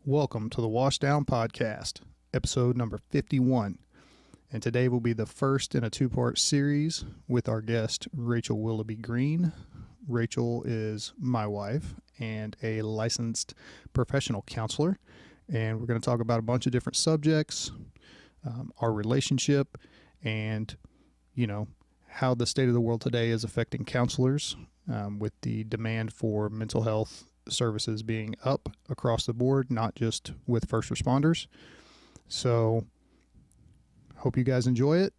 Welcome to the Washdown podcast, episode number 51. And today will be the first in a two-part series with our guest, Rachel Willoughby Greene. Rachel is my wife and a licensed professional counselor. And we're going to talk about a bunch of different subjects, our relationship, and, how the state of the world today is affecting counselors with the demand for mental health services being up across the board, not just with first responders. So hope you guys enjoy it.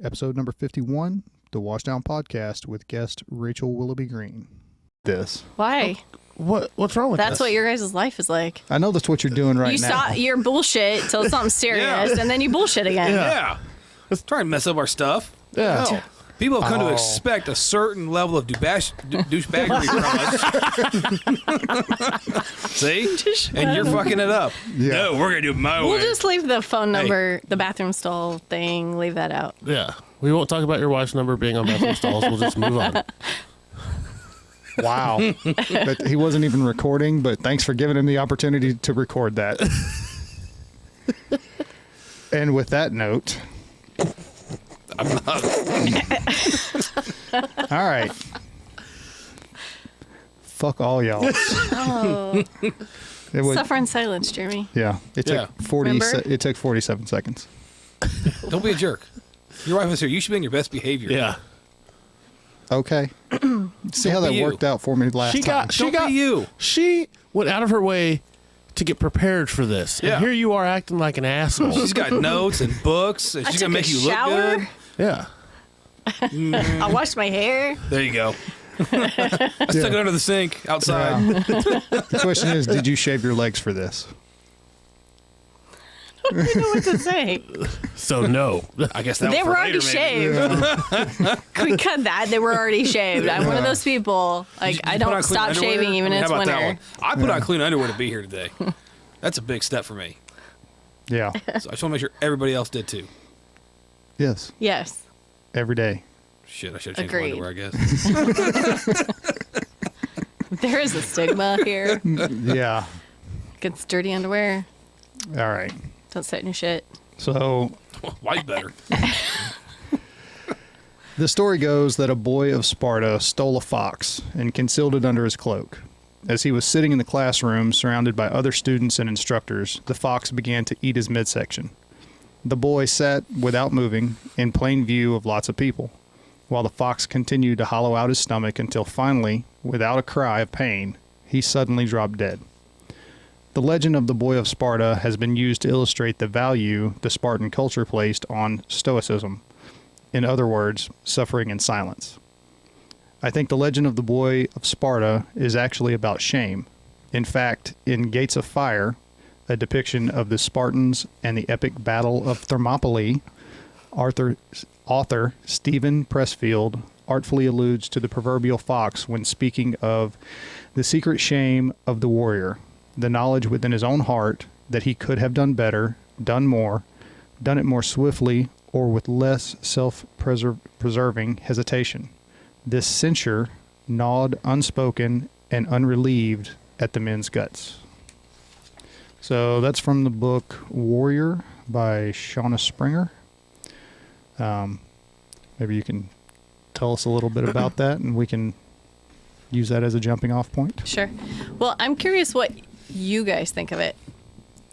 Episode number 51, the Washdown podcast with guest Rachel Willoughby Greene. Why? What's wrong with That's what your guys' life is like. I know that's what you're doing right You now. stop your bullshit till it's something serious, and then you bullshit again. Yeah. Let's try and mess up our stuff. Yeah. No. People have come to expect a certain level of douchebaggery from us. See? And you're fucking it up. Yeah. No, we're going to do it my way. We'll just leave the phone number, the bathroom stall thing, leave that out. Yeah. We won't talk about your wife's number being on bathroom stalls. We'll just move on. Wow. But he wasn't even recording, but thanks for giving him the opportunity to record that. And with that note, all right. Fuck all y'all. Oh. It was, Suffer in silence, Jeremy. yeah. It took Yeah. 40. Remember? It took 47 seconds. Don't be a jerk. Your wife is here. You should be in your best behavior. Yeah. Okay. See how that be you. worked out for me last time. Don't be you. She went out of her way to get prepared for this. Yeah. And here you are acting like an asshole. She's got notes and books, and I she's took going to a make you shower. look good. Yeah. I washed my hair. There you go. I stuck it under the sink outside. Yeah. The question is, did you shave your legs for this? I don't know what to say. So no. I guess that They was were for already later, maybe. shaved. Could we cut that? They were already shaved. I'm one of those people. Like, Did I you put on don't clean stop underwear? shaving even How in it's about that winter. one? I put on clean underwear to be here today. That's a big step for me. Yeah. So I just want to make sure everybody else did too. Yes. Yes. Every day. Shit, I should have changed my Agreed. underwear, I guess. There is a stigma here Yeah. against dirty underwear. All right. Don't sit in your shit. So White better. the story goes that a boy of Sparta stole a fox and concealed it under his cloak. As he was sitting in the classroom surrounded by other students and instructors, the fox began to eat his midsection. The boy sat without moving in plain view of lots of people, while the fox continued to hollow out his stomach until finally, without a cry of pain, he suddenly dropped dead. The legend of the boy of Sparta has been used to illustrate the value the Spartan culture placed on stoicism. In other words, suffering in silence. I think the legend of the boy of Sparta is actually about shame. In fact, in Gates of Fire, a depiction of the Spartans and the epic battle of Thermopylae, author Stephen Pressfield artfully alludes to the proverbial fox when speaking of the secret shame of the warrior, the knowledge within his own heart that he could have done better, done more, done it more swiftly, or with less self-preserving hesitation. This censure gnawed unspoken and unrelieved at the men's guts. So that's from the book Warrior by Shauna Springer. Maybe you can tell us a little bit about that, and we can use that as a jumping off point. Sure. Well, I'm curious what you guys think of it.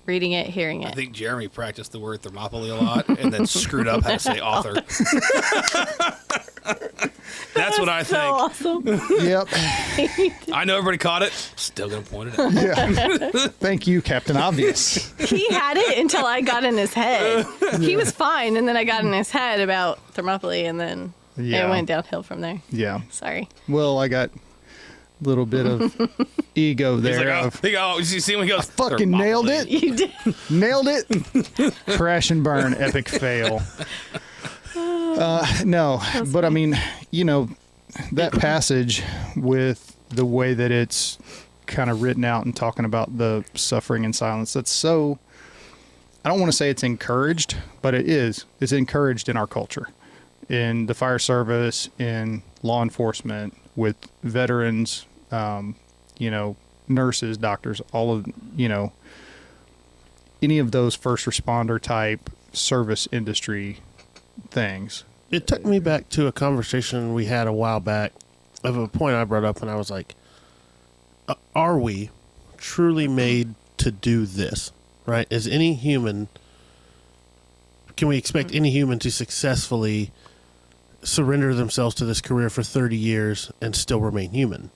Reading it, hearing I it. think Jeremy practiced the word Thermopylae a lot and then screwed up how to say author. That's what I think. So awesome. Yep. I know everybody caught it. Still going to point it out. Yeah. Thank you, Captain Obvious. He had it until I got in his head. He was fine, and then I got in his head about Thermopylae, and then Yeah. it went downhill from there. Yeah. Sorry. Well, I got a little bit of ego He's there. like, you see when he goes, Fucking nailed it. You did. Nailed it. Crash and burn. Epic fail. No, but I mean, that passage with the way that it's kind of written out and talking about the suffering in silence, that's so, I don't want to say it's encouraged, but it is. It's encouraged in our culture, in the fire service, in law enforcement, with veterans, nurses, doctors, all of, any of those first responder type service industry things. It took me back to a conversation we had a while back of a point I brought up, and I was like, are we truly made to do this, right? Is any human, can we expect any human to successfully surrender themselves to this career for 30 years and still remain human?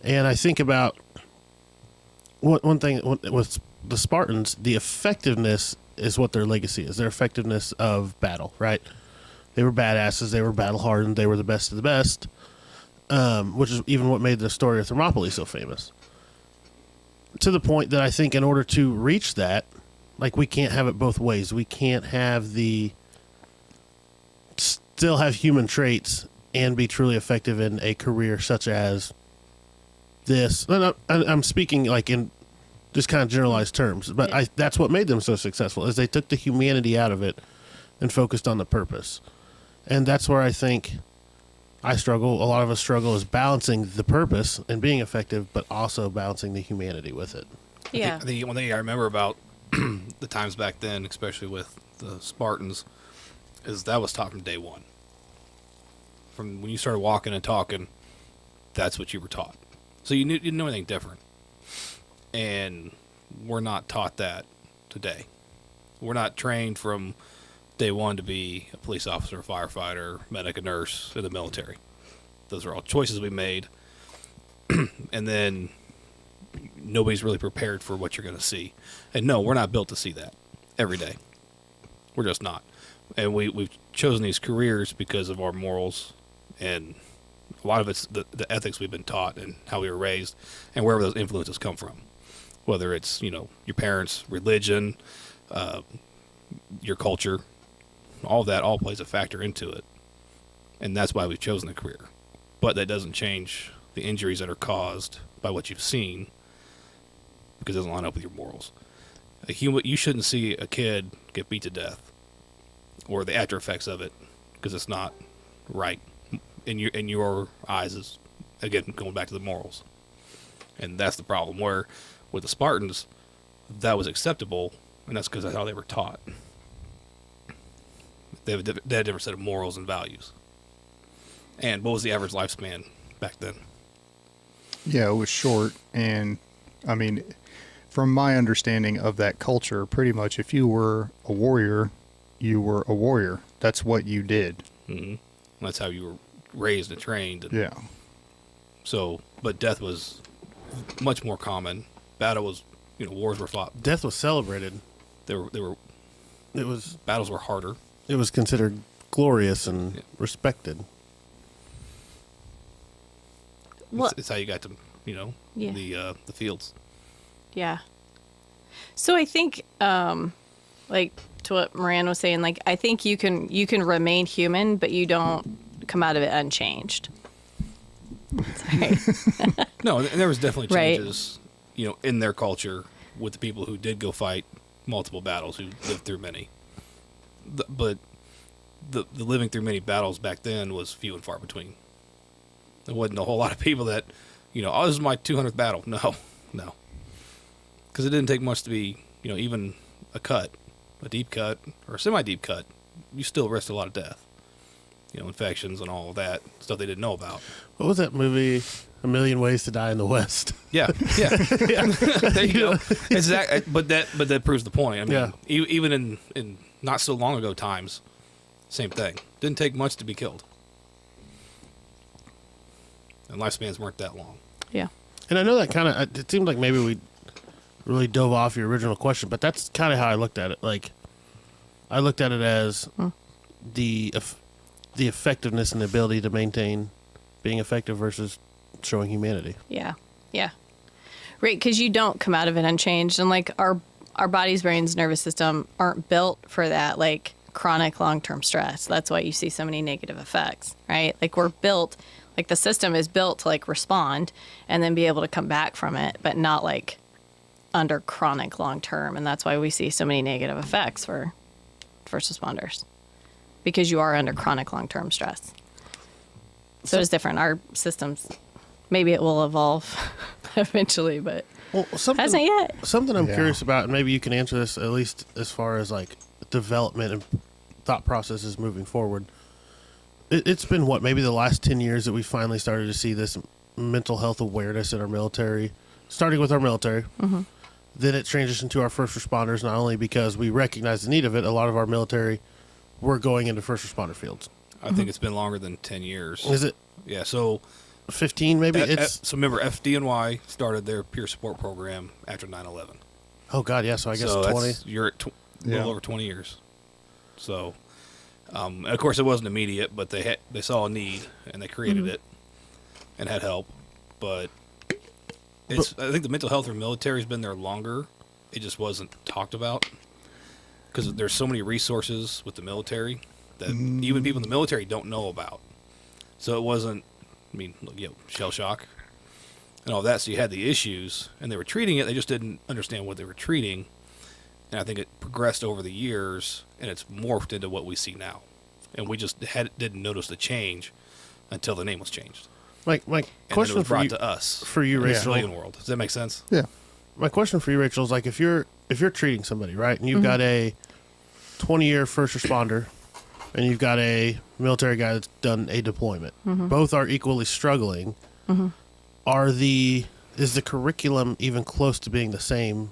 And I think about one thing with the Spartans, the effectiveness is what their legacy is, their effectiveness of battle, right? They were badasses, they were battle hardened, they were the best of the best, which is even what made the story of Thermopylae so famous. To the point that I think in order to reach that, like, we can't have it both ways. We can't have still have human traits and be truly effective in a career such as this. I'm speaking like in just kind of generalized terms, but that's what made them so successful, is they took the humanity out of it and focused on the purpose. And that's where I think I struggle. A lot of us struggle, is balancing the purpose and being effective, but also balancing the humanity with it. Yeah. The one thing I remember about the times back then, especially with the Spartans, is that was taught from day one. From when you started walking and talking, that's what you were taught. So you didn't know anything different. And we're not taught that today. We're not trained from day one to be a police officer, a firefighter, medic, a nurse in the military. Those are all choices we made. And then nobody's really prepared for what you're going to see. And no, we're not built to see that every day. We're just not. And we've chosen these careers because of our morals, and a lot of it's the ethics we've been taught and how we were raised and wherever those influences come from. Whether it's, your parents, religion, your culture, all that all plays a factor into it. And that's why we've chosen the career. But that doesn't change the injuries that are caused by what you've seen, because it doesn't line up with your morals. You shouldn't see a kid get beat to death or the after effects of it, because it's not right in your eyes. Is, again, going back to the morals. And that's the problem, where with the Spartans, that was acceptable, and that's because that's how they were taught. They had a different set of morals and values. And what was the average lifespan back then? Yeah, it was short. And, I mean, from my understanding of that culture, pretty much if you were a warrior, you were a warrior. That's what you did. Mm-hmm. That's how you were raised and trained. And yeah. So, but death was much more common. Battle was, wars were fought. Death was celebrated. It was battles were harder. It was considered glorious and respected. It's how you got to, the fields. Yeah. So I think, like to what Moran was saying, like, I think you can remain human, but you don't come out of it unchanged. Sorry. No, and there was definitely Right. changes, in their culture with the people who did go fight multiple battles, who lived through many. But the living through many battles back then was few and far between. There wasn't a whole lot of people that, this is my 200th battle. No. Because it didn't take much to be, even a deep cut, or a semi-deep cut. You still risked a lot of death. Infections and all of that stuff they didn't know about. What was that movie, A Million Ways to Die in the West? Yeah. There you go. Exactly. But that proves the point. I mean, even in not so long ago times, same thing. Didn't take much to be killed. And lifespans weren't that long. Yeah. And I know that kind of, it seemed like maybe we really dove off your original question, but that's kind of how I looked at it. Like, I looked at it as the effectiveness and the ability to maintain being effective versus showing humanity. Yeah. Right, because you don't come out of it unchanged, and like our bodies, brains, nervous system aren't built for that, like, chronic long-term stress. That's why you see so many negative effects, right? Like, we're built, like, the system is built to, like, respond and then be able to come back from it, but not like under chronic long-term. And that's why we see so many negative effects for first responders, because you are under chronic long-term stress. So it's different. Our systems, maybe it will evolve. eventually, but Well, hasn't yet. Something I'm Yeah. curious about, and maybe you can answer this at least as far as like development and thought processes moving forward. It's been maybe the last 10 years that we finally started to see this mental health awareness in our military, starting with our military. Mm-hmm. Then it transitioned to our first responders, not only because we recognize the need of it, a lot of our military were going into first responder fields. I think it's been longer than 10 years. Is it Yeah, so 15 maybe? so remember, FDNY started their peer support program after 9/11. Oh, God, yeah, so I guess so 20. You're at a Yeah. little over 20 years. So, of course, it wasn't immediate, but they saw a need and they created it and had help. But I think the mental health of the military has been there longer. It just wasn't talked about because there's so many resources with the military that even people in the military don't know about. So it wasn't, shell shock and all that. So you had the issues and they were treating it. They just didn't understand what they were treating. And I think it progressed over the years and it's morphed into what we see now. And we just didn't notice the change until the name was changed. My And then it question was for brought you, to us, for you, the Rachel. civilian world. Does that make sense? Yeah. My question for you, Rachel, is like if you're treating somebody, right, and you've got a 20-year first responder and you've got a military guy that's done a deployment, both are equally struggling. Is the curriculum even close to being the same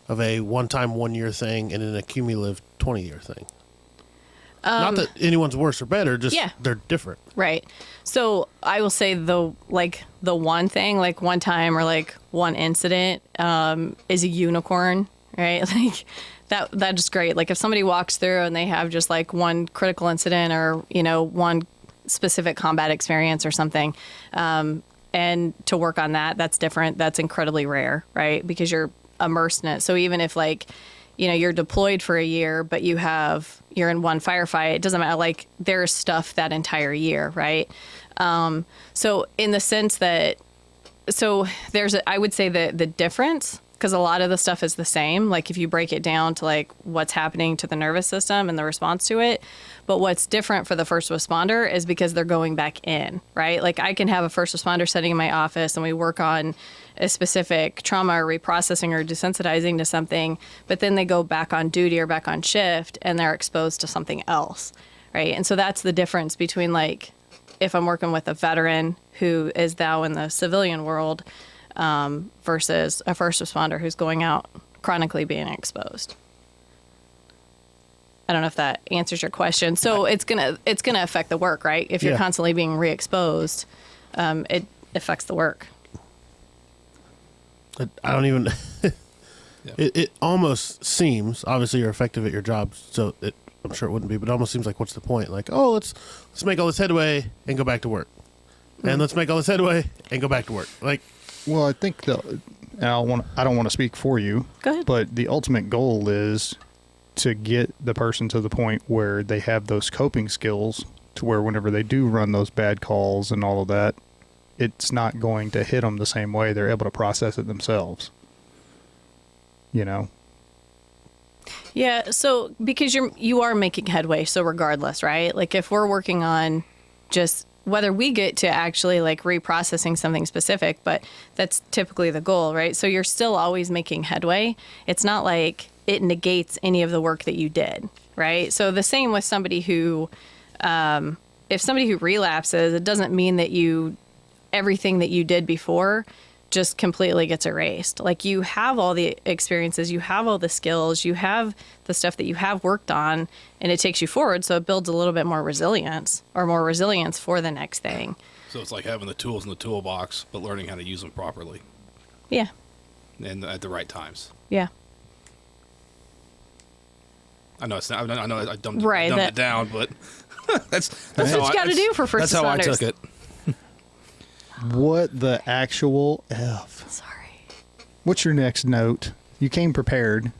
of a one-time 1-year thing and an accumulative 20-year thing? Not that anyone's worse or better, just they're different. Right. So I will say the one thing, like one time or like one incident, is a unicorn, right? Like that is great. Like if somebody walks through and they have just like one critical incident or, one specific combat experience or something, and to work on that's different. That's incredibly rare, right? Because you're immersed in it. So even if like, you're deployed for a year, but you're in one firefight, it doesn't matter. Like there's stuff that entire year, right? So in the sense that, I would say the difference, because a lot of the stuff is the same. Like if you break it down to like what's happening to the nervous system and the response to it, but what's different for the first responder is because they're going back in, right? Like I can have a first responder sitting in my office and we work on a specific trauma or reprocessing or desensitizing to something, but then they go back on duty or back on shift and they're exposed to something else, right? And so that's the difference between like if I'm working with a veteran who is now in the civilian world versus a first responder who's going out chronically being exposed. I don't know if that answers your question. So it's gonna affect the work, right? If you're constantly being re-exposed, it affects the work. I don't even. It almost seems, obviously you're effective at your job, so I'm sure it wouldn't be, but it almost seems like, what's the point? Like, oh, let's make all this headway and go back to work, and let's make all this headway and go back to work. Like, Well, I think I don't want to speak for you. Go ahead. But the ultimate goal is to get the person to the point where they have those coping skills to where whenever they do run those bad calls and all of that, it's not going to hit them the same way. They're able to process it themselves. Yeah, so because you are making headway, so regardless, right? Like if we're working on just whether we get to actually like reprocessing something specific, but that's typically the goal, right? So you're still always making headway. It's not like it negates any of the work that you did, right? So the same with somebody who, if somebody who relapses, it doesn't mean that everything that you did before just completely gets erased. Like you have all the experiences, you have all the skills, you have the stuff that you have worked on, and it takes you forward. So it builds a little bit more resilience for the next thing. So it's like having the tools in the toolbox, but learning how to use them properly Yeah. and at the right times. Yeah. I know it's not, I know I dumbed Right, it down, but that's what how you got to do for first That's how I responders. took it. What the actual F? Sorry. What's your next note? You came prepared.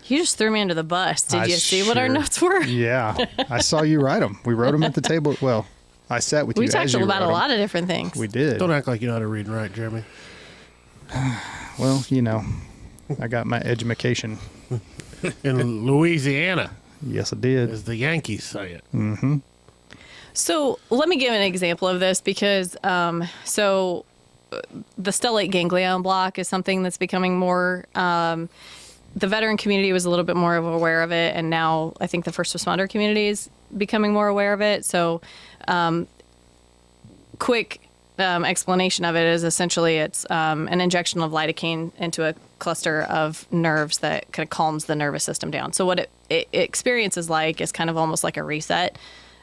You just threw me under the bus. Did I you see what our sure- notes were? Yeah, I saw you write them. We wrote them at the table. Well, I sat with We you talked as you about a wrote 'em. lot of different things. We did. don't act like you know how to read and write, Jeremy. Well, I got my education. In Louisiana, Yes, I did. as the Yankees say it. So let me give an example of this because, so the stellate ganglion block is something that's becoming more. The veteran community was a little bit more aware of it, and now I think the first responder community is becoming more aware of it. So, quick explanation of it is essentially it's an injection of lidocaine into a cluster of nerves that kind of calms the nervous system down. So what it experiences like is kind of almost like a reset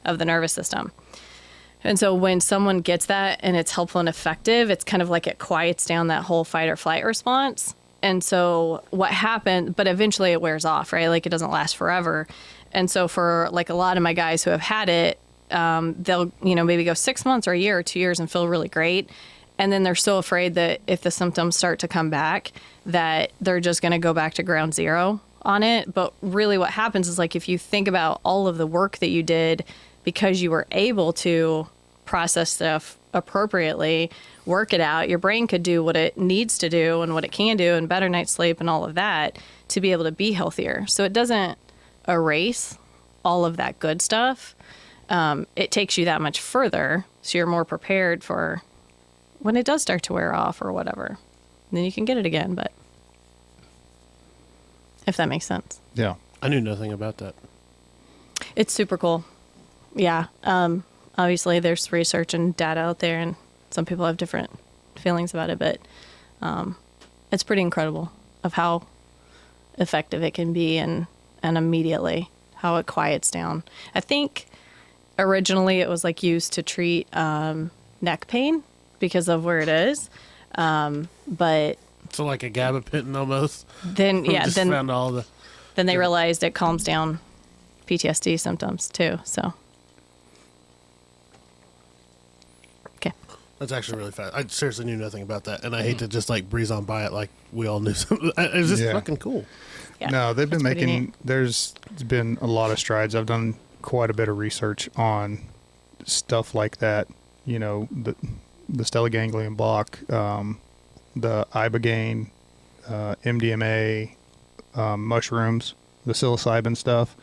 of the nervous system. And so when someone gets that and it's helpful and effective, it's kind of like it quiets down that whole fight or flight response. And so what happened, but eventually it wears off, right? Like it doesn't last forever. And so for like a lot of my guys who have had it, they'll, maybe go 6 months or a year or 2 years and feel really great. And then they're so afraid that if the symptoms start to come back, that they're just going to go back to ground zero on it. But really what happens is like, if you think about all of the work that you did because you were able to process stuff appropriately, work it out, your brain could do what it needs to do and what it can do and better night's sleep and all of that to be able to be healthier. So it doesn't erase all of that good stuff. It takes you that much further, so you're more prepared for when it does start to wear off or whatever. Then you can get it again, but if that makes sense. Yeah. I knew nothing about that. It's super cool. Yeah. Obviously, there's research and data out there, and some people have different feelings about it, but it's pretty incredible of how effective it can be and immediately how it quiets down. I think originally it was like used to treat neck pain because of where it is, but So like a gabapentin almost. then Just found all the. then they realized it calms down PTSD symptoms too. So okay, That's actually really fast. I seriously knew nothing about that, and I hate to just like breeze on by it like we all knew something. It's just Yeah. fucking cool. yeah. No, they've been That's pretty making, neat. there's been a lot of strides. I've done quite a bit of research on stuff like that, the stellate ganglion block, the ibogaine, MDMA, mushrooms, the psilocybin stuff.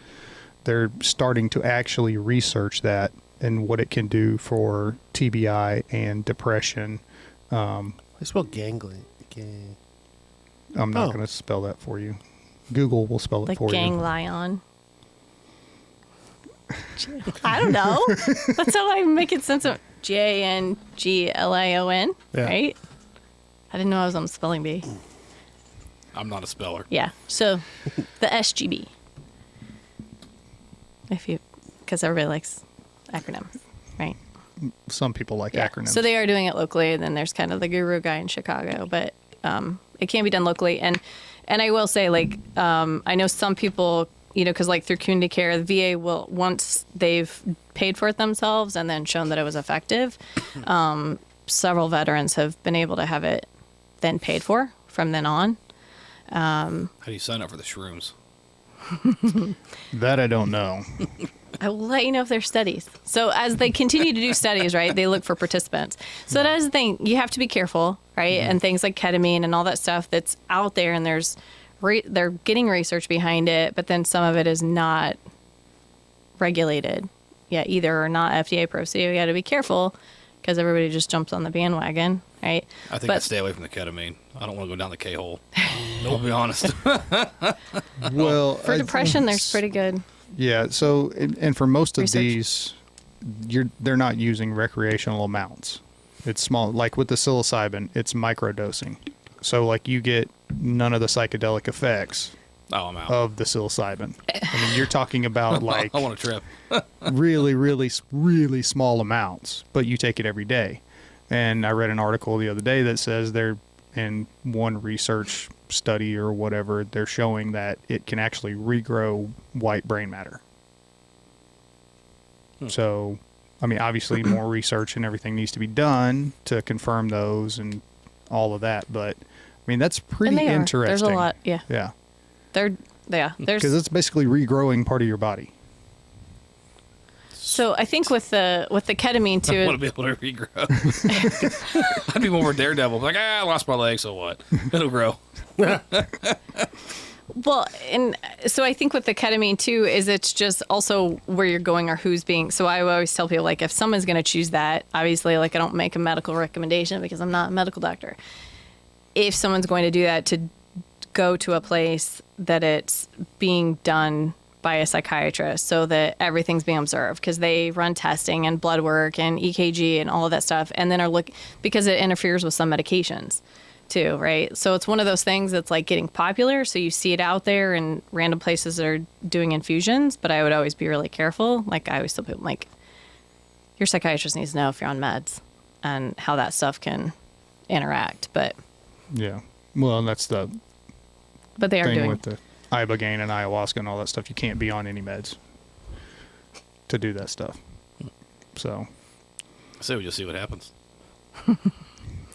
They're starting to actually research that and what it can do for TBI and depression. I spell ganglion. I'm not Oh. going to spell that for you. Google will spell it Like for you. ganglion. I don't know. That's how I make it sense of Ganglion, Yeah. right? I didn't know I was on the spelling bee. I'm not a speller. Yeah. So the SGB. Because everybody likes acronyms, right? Some people like Yeah. acronyms. So they are doing it locally, and then there's kind of the guru guy in Chicago, but it can be done locally. And I will say, like, I know some people, because like through community care, the VA will, once they've paid for it themselves and then shown that it was effective, several veterans have been able to have it then paid for from then on. How do you sign up for the shrooms? That I don't know. I will let you know if there's studies. So as they continue to do studies, right, they look for participants. So that is the thing. You have to be careful, right? And things like ketamine and all that stuff that's out there, and they're getting research behind it, but then some of it is not regulated yet either, or not FDA approved. So you got to be careful because everybody just jumps on the bandwagon, right? I think I'd stay away from the ketamine. I don't want to go down the K-hole. I'll be honest. Well, For depression, there's pretty good. Yeah. So, and for most of Research. these, they're not using recreational amounts. It's small. Like with the psilocybin, it's microdosing. So, like you get none of the psychedelic effects Oh, I'm out. of the psilocybin. I mean, you're talking about like I want a trip. really, really, really small amounts, but you take it every day. And I read an article the other day that says they're in one research study or whatever, they're showing that it can actually regrow white brain matter. So, I mean, obviously more research and everything needs to be done to confirm those and all of that. But I mean, that's pretty And they are. interesting. There's a lot. Yeah. Yeah. There's Because it's basically regrowing part of your body. so I think with the ketamine too. I want to be able to regrow. I'd be more of a daredevil. Like, I lost my leg, so what? It'll grow. Well, and so I think with the ketamine too is it's just also where you're going or who's being. So I always tell people, like, if someone's going to choose that, obviously, like, I don't make a medical recommendation because I'm not a medical doctor. If someone's going to do that, to go to a place that it's being done by a psychiatrist so that everything's being observed, because they run testing and blood work and EKG and all of that stuff, and then are because it interferes with some medications too, right? So it's one of those things that's like getting popular, so you see it out there in random places that are doing infusions, but I would always be really careful. Like, I always tell people, like, your psychiatrist needs to know if you're on meds and how that stuff can interact. But Yeah. Well, and that's the they are thing doing with the ibogaine and ayahuasca and all that stuff. You can't be on any meds to do that stuff. So, So we just see what happens.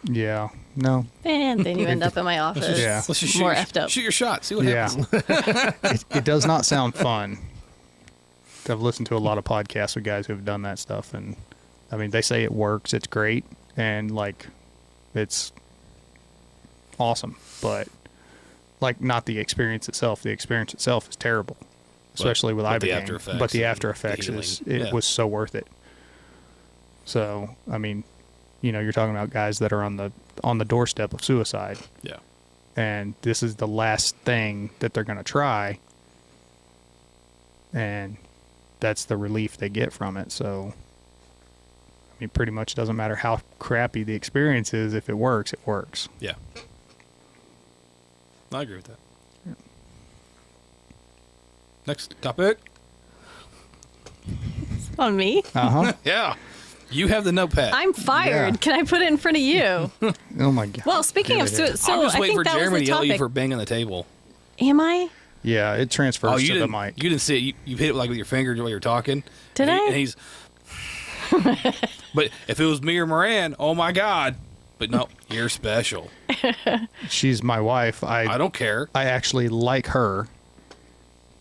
yeah. No. and then you end up in my office. Yeah. Let's just More effed up. Shoot your shot. See what Yeah. happens. It does not sound fun. I've listened to a lot of podcasts with guys who have done that stuff, and I mean, they say it works, it's great, and like, it's awesome, but like, not the experience itself. The experience itself is terrible, especially with but the ibogaine. after effects But the and after the effects healing. was so worth it. So, I mean, you're talking about guys that are on the doorstep of suicide, Yeah. and this is the last thing that they're going to try, and that's the relief they get from it. So, I mean, pretty much it doesn't matter how crappy the experience is. If it works, it works. Yeah. I agree with that. Yeah. Next topic. On me? Uh-huh. Yeah. You have the notepad. I'm fired. Yeah. Can I put it in front of you? Oh my God. Well, speaking of Good idea. so I'm just I waiting think for that Jeremy was to the yell at you topic. for banging the table. Am I? Yeah, it transfers Oh, you to the didn't. mic. You didn't see it. You hit it like with your finger while you're talking. Did and I? And he's. But if it was me or Moran, oh my God! But no, you're special. She's my wife. I don't care. I actually like her.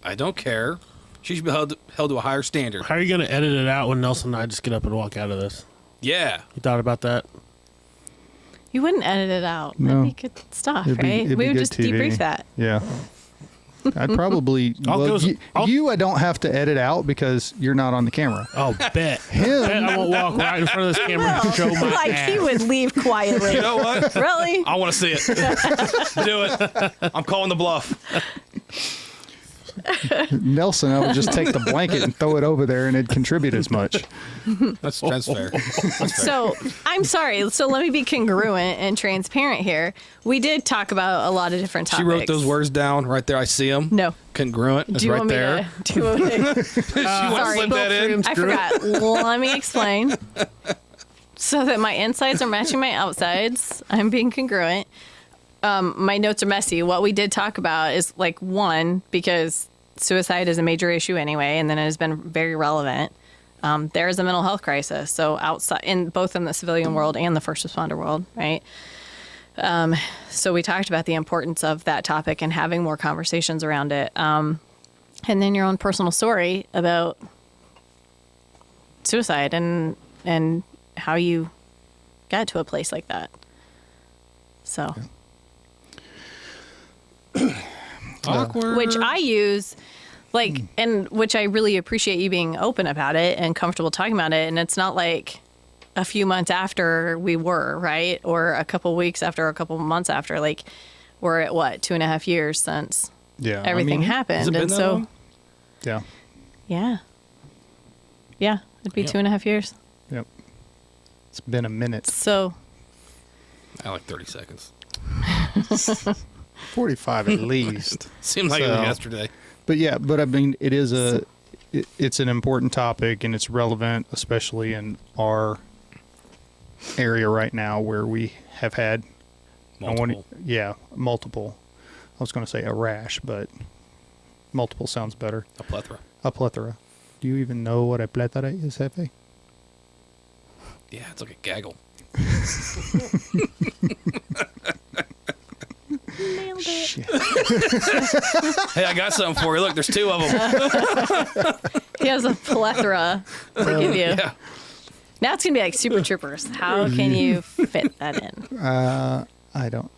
I don't care. She should be held to a higher standard. How are you going to edit it out when Nelson and I just get up and walk out of this? Yeah. You thought about that? You wouldn't edit it out. No. That'd be good stuff, It'd be- right? it'd We be would good just TV. debrief that. Yeah. I'd probably. I don't have to edit out because you're not on the camera. Oh, bet. Him. Bet I won't walk right in front of this camera and show my Like ass. he would leave quietly. You know what? Really? I want to see it. Do it. I'm calling the bluff. Nelson, I would just take the blanket and throw it over there, and it'd contribute as much. That's fair. That's fair. So I'm sorry. So let me be congruent and transparent here. We did talk about a lot of different She topics. wrote those words down right there. I see them. No. Congruent is Do you right want me there. to? Do you want me to? She want to sorry. slip that in. I forgot. Let me explain. So that my insides are matching my outsides. I'm being congruent. My notes are messy. What we did talk about is, like, one, because suicide is a major issue anyway, and then it has been very relevant. There is a mental health crisis. So outside, both in the civilian world and the first responder world, right? So we talked about the importance of that topic and having more conversations around it. And then your own personal story about suicide and how you got to a place like that. So, Awkward. which I use, like, and which I really appreciate you being open about it and comfortable talking about it. And it's not like a few months after we were, right? Or a couple weeks after, or a couple months after. Like, we're at what, 2.5 years since Yeah. everything has happened. it been And that so, long? Yeah. yeah, it'd be Yep. 2.5 years. Yep. It's been a minute. So, I like 30 seconds. 45 at least. Seemed like it was So- yesterday. But yeah, I mean, it's an important topic, and it's relevant, especially in our area right now where we have had Multiple. multiple. I was going to say a rash, but multiple sounds better. A plethora. A plethora. Do you even know what a plethora is, Hefe? Yeah, it's like a gaggle. nailed it. Shit. Hey, I got something for you. Look, there's two of them. He has a plethora to give you. Yeah. Now it's going to be like Super Troopers. How can you fit that in? I don't.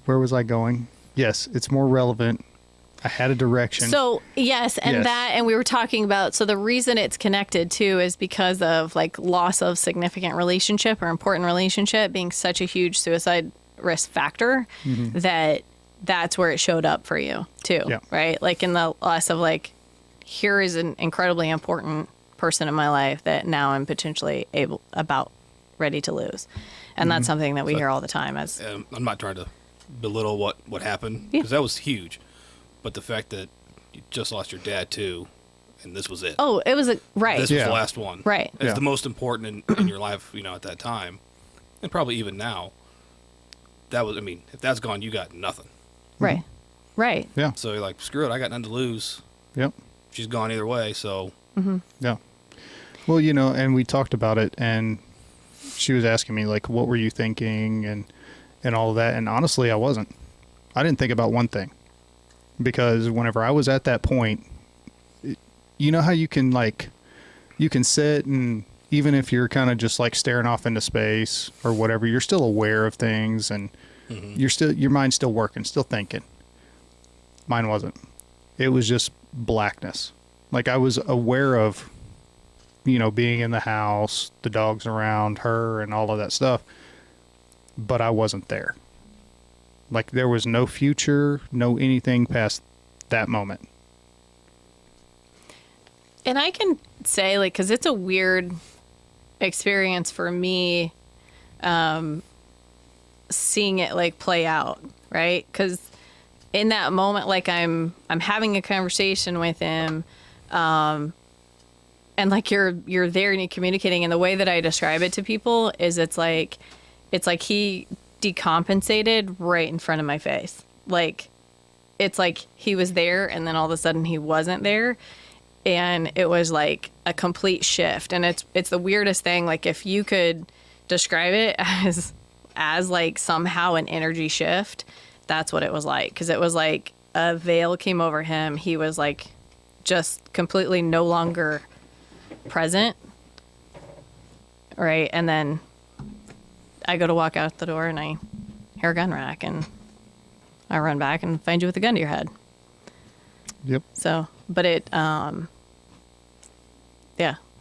Where was I going? Yes, it's more relevant I had a direction. So yes, and Yes. that, and we were talking about, so the reason it's connected too is because of like loss of significant relationship or important relationship being such a huge suicide risk factor that's where it showed up for you too, Yeah. right? Like in the loss of like, here is an incredibly important person in my life that now I'm potentially ready to lose. And that's something that we hear all the time as I'm not trying to belittle what happened, Yeah. because that was huge. But the fact that you just lost your dad too, and this was it. oh, it was right. This was Yeah. the last one. Right. It's Yeah. the most important in your life, at that time, and probably even now. That was, if that's gone, you got nothing. Right. Right. Yeah. So you're like, screw it, I got nothing to lose. Yep. She's gone either way, so Yeah. Well, and we talked about it, and she was asking me, like, what were you thinking and all of that. And honestly, I wasn't. I didn't think about one thing. Because whenever I was at that point, you know how you can sit, and even if you're kind of just like staring off into space or whatever, you're still aware of things, and your mind's still working, still thinking. Mine wasn't. It was just blackness. Like, I was aware of, being in the house, the dogs around her and all of that stuff, but I wasn't there. Like, there was no future, no anything past that moment. And I can say, like, because it's a weird experience for me, seeing it like play out, right? Because in that moment, like I'm having a conversation with him, and like you're there and you're communicating. And the way that I describe it to people is it's like he decompensated right in front of my face. Like, it's like he was there and then all of a sudden he wasn't there. And it was like a complete shift. And it's the weirdest thing. Like, if you could describe it as like somehow an energy shift, that's what it was like. Because it was like a veil came over him. He was like just completely no longer present. Right. And then I go to walk out the door and I hear a gun rack and I run back and find you with a gun to your head. Yep. So, but it, yeah,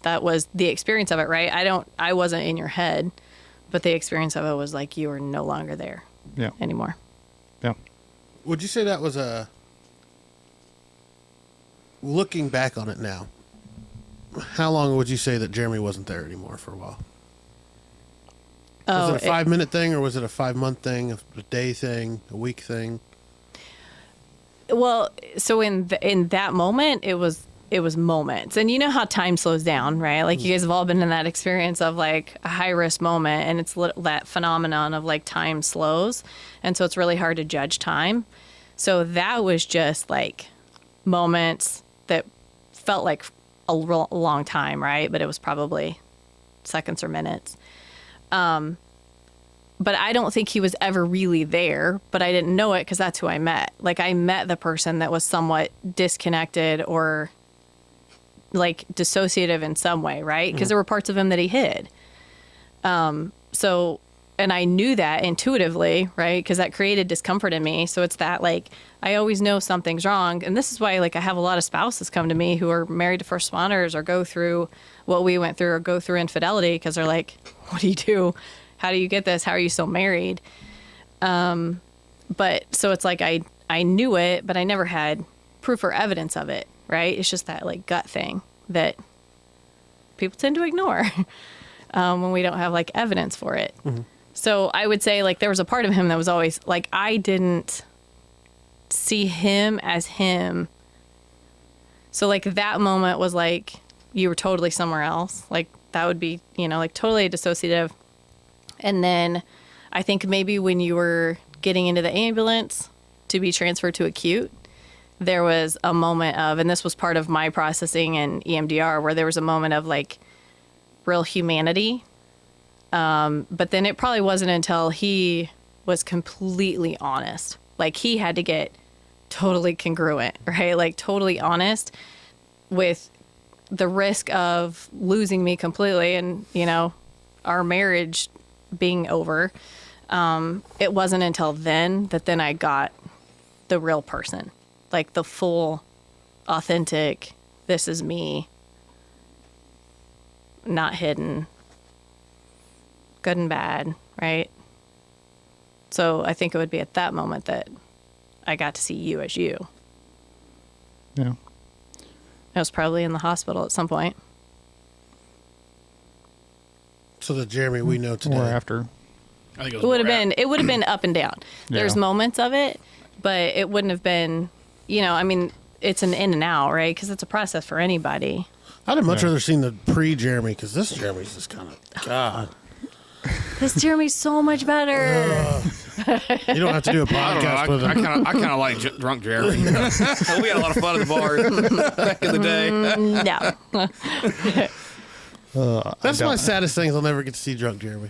that was the experience of it, right? I wasn't in your head, but the experience of it was like you were no longer there Yeah. anymore. Yeah. Would you say that was looking back on it now, how long would you say that Jeremy wasn't there anymore for a while? Was it a 5-minute thing, or was it a 5-month thing, a day thing, a week thing? Well, so in that moment, it was moments. And you know how time slows down, right? Like, you guys have all been in that experience of like a high risk moment, and it's that phenomenon of like time slows. And so it's really hard to judge time. So that was just like moments that felt like a long time, right? But it was probably seconds or minutes. But I don't think he was ever really there, but I didn't know it because that's who I met. Like, I met the person that was somewhat disconnected or like dissociative in some way, right? Because there were parts of him that he hid. So, and I knew that intuitively, right? Because that created discomfort in me. So it's that, like, I always know something's wrong. And this is why, like, I have a lot of spouses come to me who are married to first responders or go through what we went through or go through infidelity, because they're like, what do you do? How do you get this? How are you still married? But so it's like I knew it, but I never had proof or evidence of it, right? It's just that like gut thing that people tend to ignore when we don't have like evidence for it. Mm-hmm. So I would say like there was a part of him that was always like, I didn't see him as him. So like that moment was like you were totally somewhere else. Like that would be, like totally dissociative. And then I think maybe when you were getting into the ambulance to be transferred to acute, there was a moment of, and this was part of my processing in EMDR, where there was a moment of like real humanity. But then it probably wasn't until he was completely honest. Like he had to get totally congruent, right? Like totally honest with the risk of losing me completely and, our marriage being over. It wasn't until then that I got the real person. like the full, authentic, this is me, not hidden, good and bad, right? So I think it would be at that moment that I got to see you as you. Yeah. I was probably in the hospital at some point. So the Jeremy we know today. Or after. I think It would have been up and down. There's Yeah. moments of it, but it wouldn't have been, I mean, it's an in and out, right? Because it's a process for anybody. I'd have much rather seen the pre-Jeremy because this Jeremy's just kind of God. This Jeremy's so much better. You don't have to do a I podcast don't with know. him. I kind of like drunk Jeremy. We had a lot of fun at the bar back in the day. No, That's my saddest thing is I'll never get to see drunk Jeremy.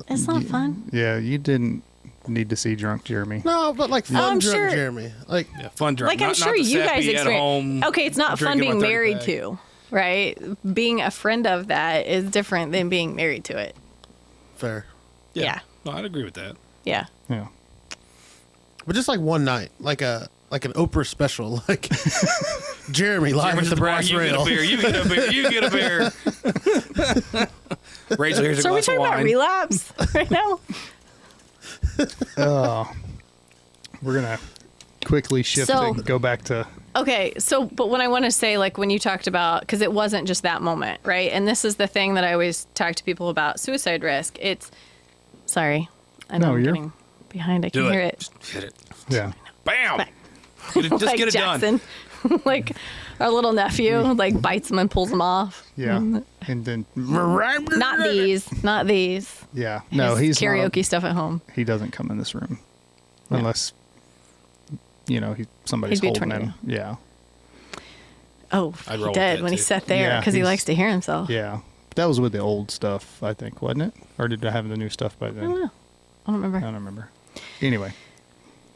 it's not fun. Yeah, you didn't need to see drunk Jeremy. No, but like fun I'm drunk sure- Jeremy. Like Yeah, fun drunk. Like I'm not sure the you guys Seppi at home. experience. Okay, it's not fun drinking being my 30 married pack. to, right? Being a friend of that is different than being married to it. fair. Yeah. No, I'd agree with that. Yeah. Yeah. But just like one night, like an Oprah special, like Jeremy live at the brass you rail. get a beer. You get a beer. You get a beer. Rachel, here's a So are we glass of talking about wine. relapse right now? We're going to quickly shift So- and go back to. Okay, so, but what I want to say, like when you talked about, because it wasn't just that moment, right? And this is the thing that I always talk to people about suicide risk. Sorry, I know No, I'm you're- getting behind. I Do can it. hear it. Just hit it. Yeah. Bam. Back. Just Like get it done. Jackson. Like our little nephew, like bites them and pulls them off. Yeah. And then. Not these. Yeah. No, His he's karaoke not, stuff at home. he doesn't come in this room No. unless, somebody's He'd be a holding him. tornado. Yeah. Oh, I'd he roll with did that, when he too. sat there Yeah, because he he's- likes to hear himself. Yeah. That was with the old stuff, I think, wasn't it? Or did I have the new stuff by I then? don't know. I don't remember. I don't remember. Anyway.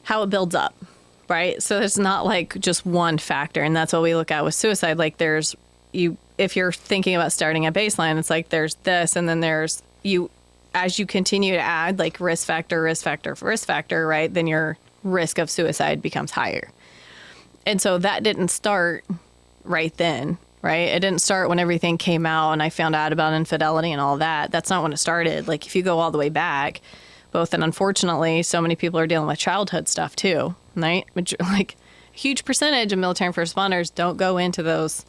How it builds up, right? So it's not like just one factor, and that's what we look at with suicide. Like if you're thinking about starting at baseline, it's like there's this, and then there's you. As you continue to add like risk factor, right? Then your risk of suicide becomes higher. And so that didn't start right then, right? It didn't start when everything came out and I found out about infidelity and all that. That's not when it started. Like if you go all the way back, both, and unfortunately, so many people are dealing with childhood stuff too, right? Which, like a huge percentage of military and first responders don't go into those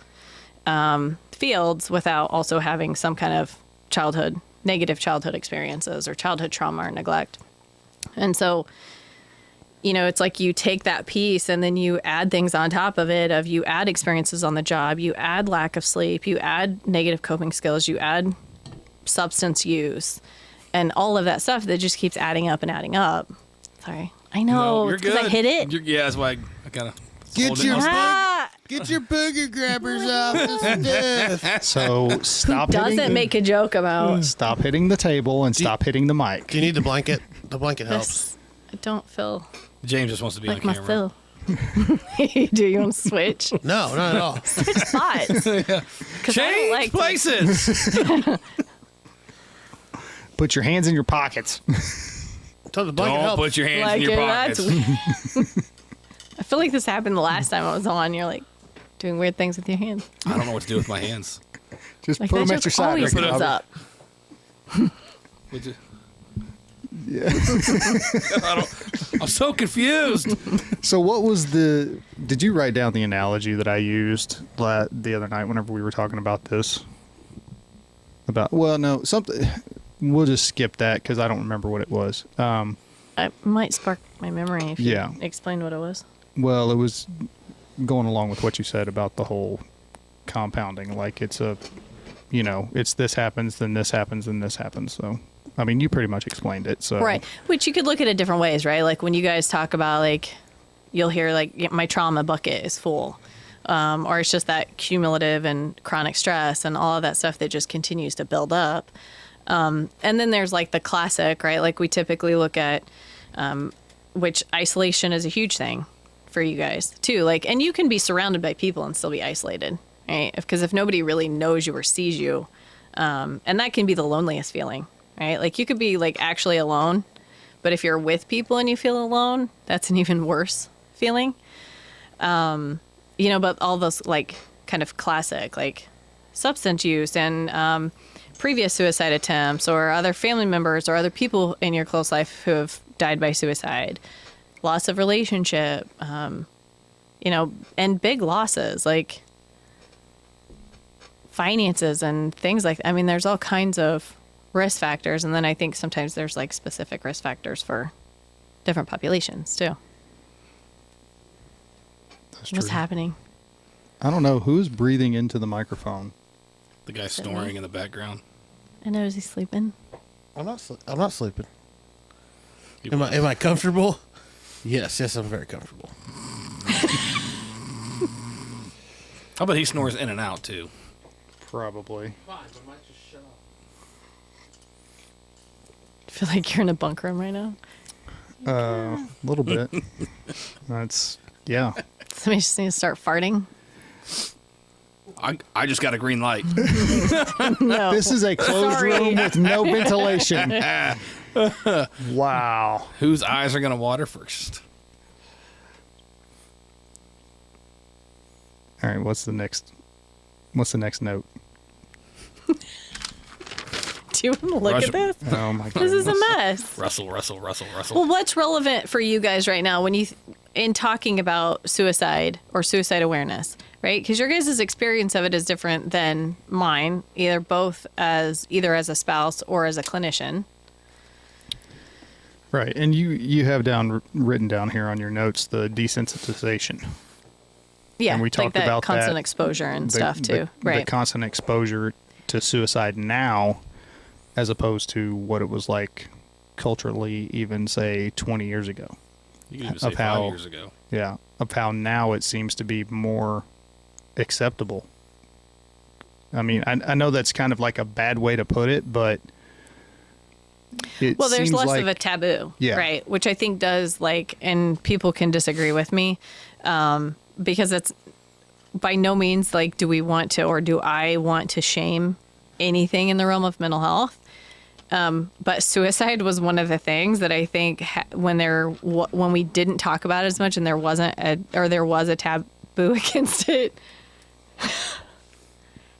fields without also having some kind of negative childhood experiences or childhood trauma or neglect. And so, it's like you take that piece and then you add things on top of it, you add experiences on the job, you add lack of sleep, you add negative coping skills, you add substance use, and all of that stuff that just keeps adding up and adding up. Sorry. I know. No, you're because good. I hit it. Yeah, that's why I kind of. Get your Ah, Get your booger grabbers off the stuff. So stop doesn't hitting, make a joke about stop hitting the table and stop hitting the mic. Do you need the blanket? The blanket helps. this. I don't feel James just wants to be like on my camera. Phil. Do you want to switch? No, not at all. Spots. 'Cause I don't Change like to- places. Put your hands in your pockets. Tell the blanket Don't helps. put your hands Like in your it, that's pockets. weird. I feel like this happened the last time I was on. You're like doing weird things with your hands. I don't know what to do with my hands. Just Like put that them at your joke side. always Rick comes Robbie. up. Would you- Yeah. I'm so confused. So what was did you write down the analogy that I used the other night whenever we were talking about this? Something, we'll just skip that because I don't remember what it was. I might spark my memory if you Yeah. explain what it was. Well, it was going along with what you said about the whole compounding. Like it's it's this happens, then this happens, then this happens. So, I mean, you pretty much explained it. So Right. Which you could look at it different ways, right? Like when you guys talk about you'll hear my trauma bucket is full. Or it's just that cumulative and chronic stress and all of that stuff that just continues to build up. And then there's the classic, right? Like we typically look at, which isolation is a huge thing for you guys too. And you can be surrounded by people and still be isolated, right? Because if nobody really knows you or sees you, and that can be the loneliest feeling, right? Like you could be actually alone, but if you're with people and you feel alone, that's an even worse feeling. But all those like kind of classic like substance use and previous suicide attempts or other family members or other people in your close life who have died by suicide, loss of relationship, and big losses like finances and things like that. I mean, there's all kinds of risk factors. And then I think sometimes there's like specific risk factors for different populations too. That's What's true. happening? I don't know who's breathing into the microphone. The guy snoring in the background. I know. Is he sleeping? I'm not sleeping. Am I comfortable? Yes, I'm very comfortable. How about he snores in and out too? Probably. Fine, I might just shut off. I feel like you're in a bunk room right now. A little bit. That's yeah. Somebody just needs to start farting. I just got a green light. No. This is a closed Sorry. room with no ventilation. Wow. Whose eyes are gonna water first? All right, what's the next note? Do you want to look at this? Oh my god. This is a mess. Russell. Well, what's relevant for you guys right now when in talking about suicide or suicide awareness, right? Because your guys' experience of it is different than mine, either as a spouse or as a clinician. Right, and you have written down here on your notes the desensitization. Yeah, And we like talked that about constant that, exposure and the- stuff too, right? The constant exposure to suicide now, as opposed to what it was like culturally, even say 20 years ago. You can even say Of how- 5 years ago. Yeah, of how now it seems to be more acceptable. I mean, I know that's kind of like a bad way to put it, but it Well, there's seems less like, of a taboo, Yeah. right? Which I think does and people can disagree with me, because it's by no means like, do we want to, or do I want to shame anything in the realm of mental health? But suicide was one of the things that I think when we didn't talk about it as much and there was a taboo against it.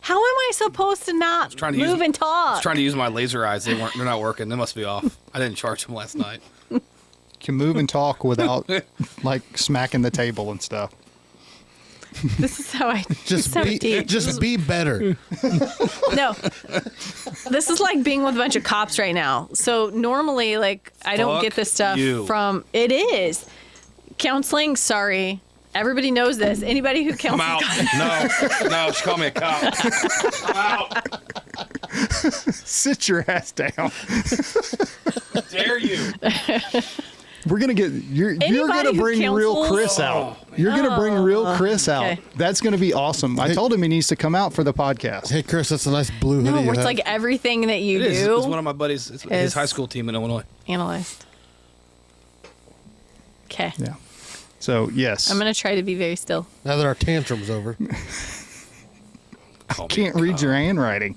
How am I supposed to not move and I was talk? trying to use my laser eyes. They're not working. They must be off. I didn't charge them last night. can move and talk without like smacking the table and stuff. This is how I Just teach. be better. No, this is like being with a bunch of cops right now. So normally, like, I don't Fuck get this stuff you. from. It is counseling. Sorry, everybody knows this. Anybody who I'm counsels. out. No, she called me a cop. I'm out. Sit your ass down. Dare you? We're gonna get you're Anybody gonna who bring real counsels- Chris out. You're gonna bring real Chris out. okay. That's gonna be awesome. I told him he needs to come out for the podcast. Hey, Chris, that's a nice blue hoodie. No, you it's have. like everything that you It is. do It's one of my buddies. It's his is- high school team in Illinois. analyzed. Okay, Yeah. So yes, I'm gonna try to be very still. Now that our tantrum's over. Call me can't a read cop. your handwriting.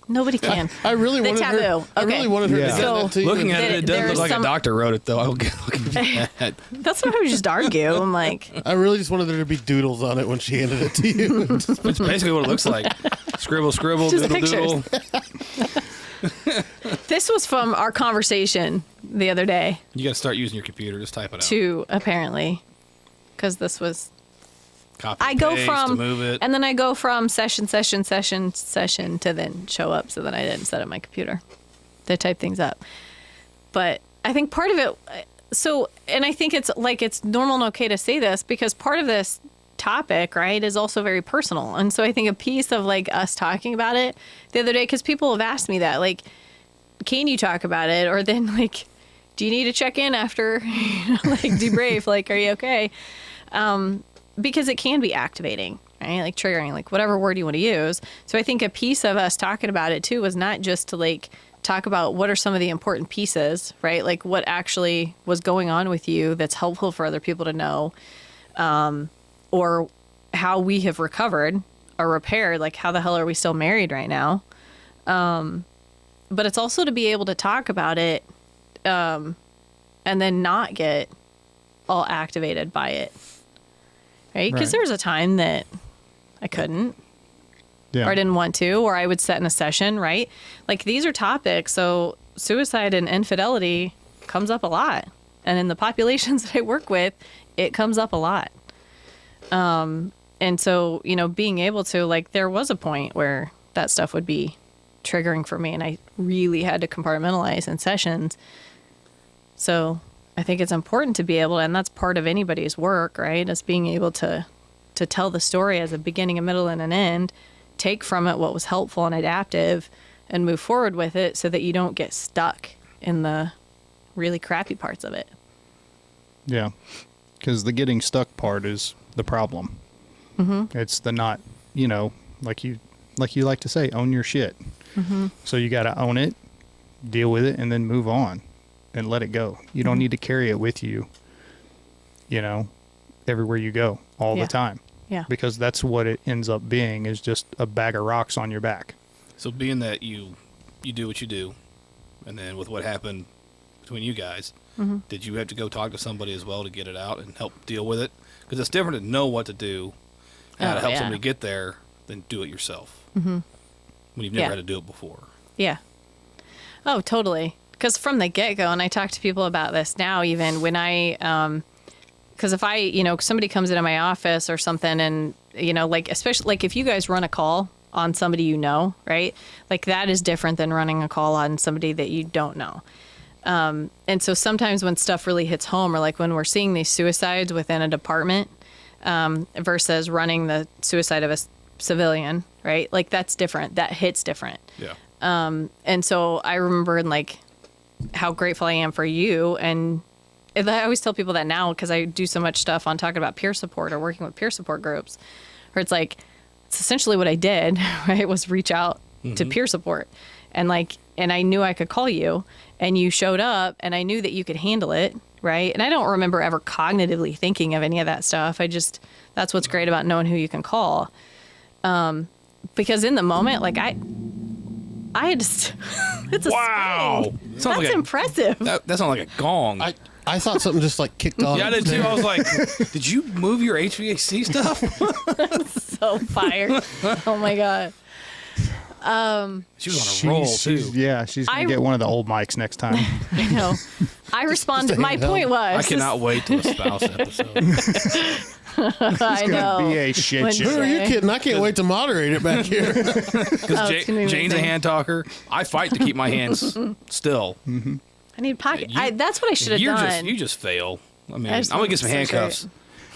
Nobody can. I really The wanted her. taboo. I Okay. really wanted her Yeah. to send So- that to you. Looking at it, it does There's look like some- a doctor wrote it, though. I will get that. That's what I would just argue. I'm like, I really just wanted there to be doodles on it when she handed it to you. It's basically what it looks like. Scribble, scribble, Just doodle, pictures. doodle. this was from our conversation the other day You got to start using your computer. Just type it out. to apparently, because this was. Copy I and go paste from, to move it. and then I go from session to then show up. So then I didn't set up my computer to type things up. But I think part of it, and I think it's normal and okay to say this because part of this topic, right, is also very personal. And so I think a piece of like us talking about it the other day, because people have asked me that, like, can you talk about it? Or then like, do you need to check in after, like debrief? Like, are you okay? Because it can be activating, right? Like triggering, like whatever word you want to use. So I think a piece of us talking about it too was not just to like talk about what are some of the important pieces, right? Like what actually was going on with you that's helpful for other people to know, or how we have recovered or repaired. Like how the hell are we still married right now? But it's also to be able to talk about it, and then not get all activated by it. Right? Because Right. there was a time that I couldn't, Yeah. or I didn't want to, or I would sit in a session, right? Like, these are topics. So suicide and infidelity comes up a lot. And in the populations that I work with, it comes up a lot. And so, you know, being able to, like, there was a point where that stuff would be triggering for me, and I really had to compartmentalize in sessions. So I think it's important to be able, and that's part of anybody's work, right? Is being able to tell the story as a beginning, a middle, and an end, take from it what was helpful and adaptive, and move forward with it so that you don't get stuck in the really crappy parts of it. Yeah. Because the getting stuck part is the problem. Mm-hmm. It's the not, you know, like you like to say, own your shit. Mm-hmm. So you got to own it, deal with it, and then move on and let it go. You don't need to carry it with you, you know, everywhere you go all the time. Yeah. Because that's what it ends up being, is just a bag of rocks on your back. So being that you do what you do, and then with what happened between you guys, did you have to go talk to somebody as well to get it out and help deal with it? Because it's different to know what to do and how to help somebody get there than do it yourself when you've never had to do it before. Yeah. Oh, totally. Because from the get-go, and I talk to people about this now, even when I, because if I, you know, somebody comes into my office or something, and, you know, like, especially, like, if you guys run a call on somebody you know, right? Like, that is different than running a call on somebody that you don't know. And so sometimes when stuff really hits home, or like when we're seeing these suicides within a department versus running the suicide of a civilian, right? Like, that's different. That hits different. Yeah. And so I remember, like, how grateful I am for you. And I always tell people that now, because I do so much stuff on talking about peer support or working with peer support groups, where it's like, it's essentially what I did, right? Was reach out to peer support. And like, and I knew I could call you, and you showed up, and I knew that you could handle it, right? And I don't remember ever cognitively thinking of any of that stuff. That's what's great about knowing who you can call. Because in the moment, like, I had to, it's a Wow. swing. That's impressive. That sounds like a gong. I thought something just like kicked off. Yeah, I did too. I was like, did you move your HVAC stuff? So fired. Oh my God. She was on a roll too. She's going to get one of the old mics next time. I know. I responded. My point was, I cannot wait till the spouse episode. I know. Be a shit When- show. Who are you kidding? I can't wait to moderate it back here. Because it's gonna be Jane's a amazing. hand talker. I fight to keep my hands still. I need pocket. You- That's what I should have done. You just fail. I mean, I I'm just gonna want get some to handcuffs.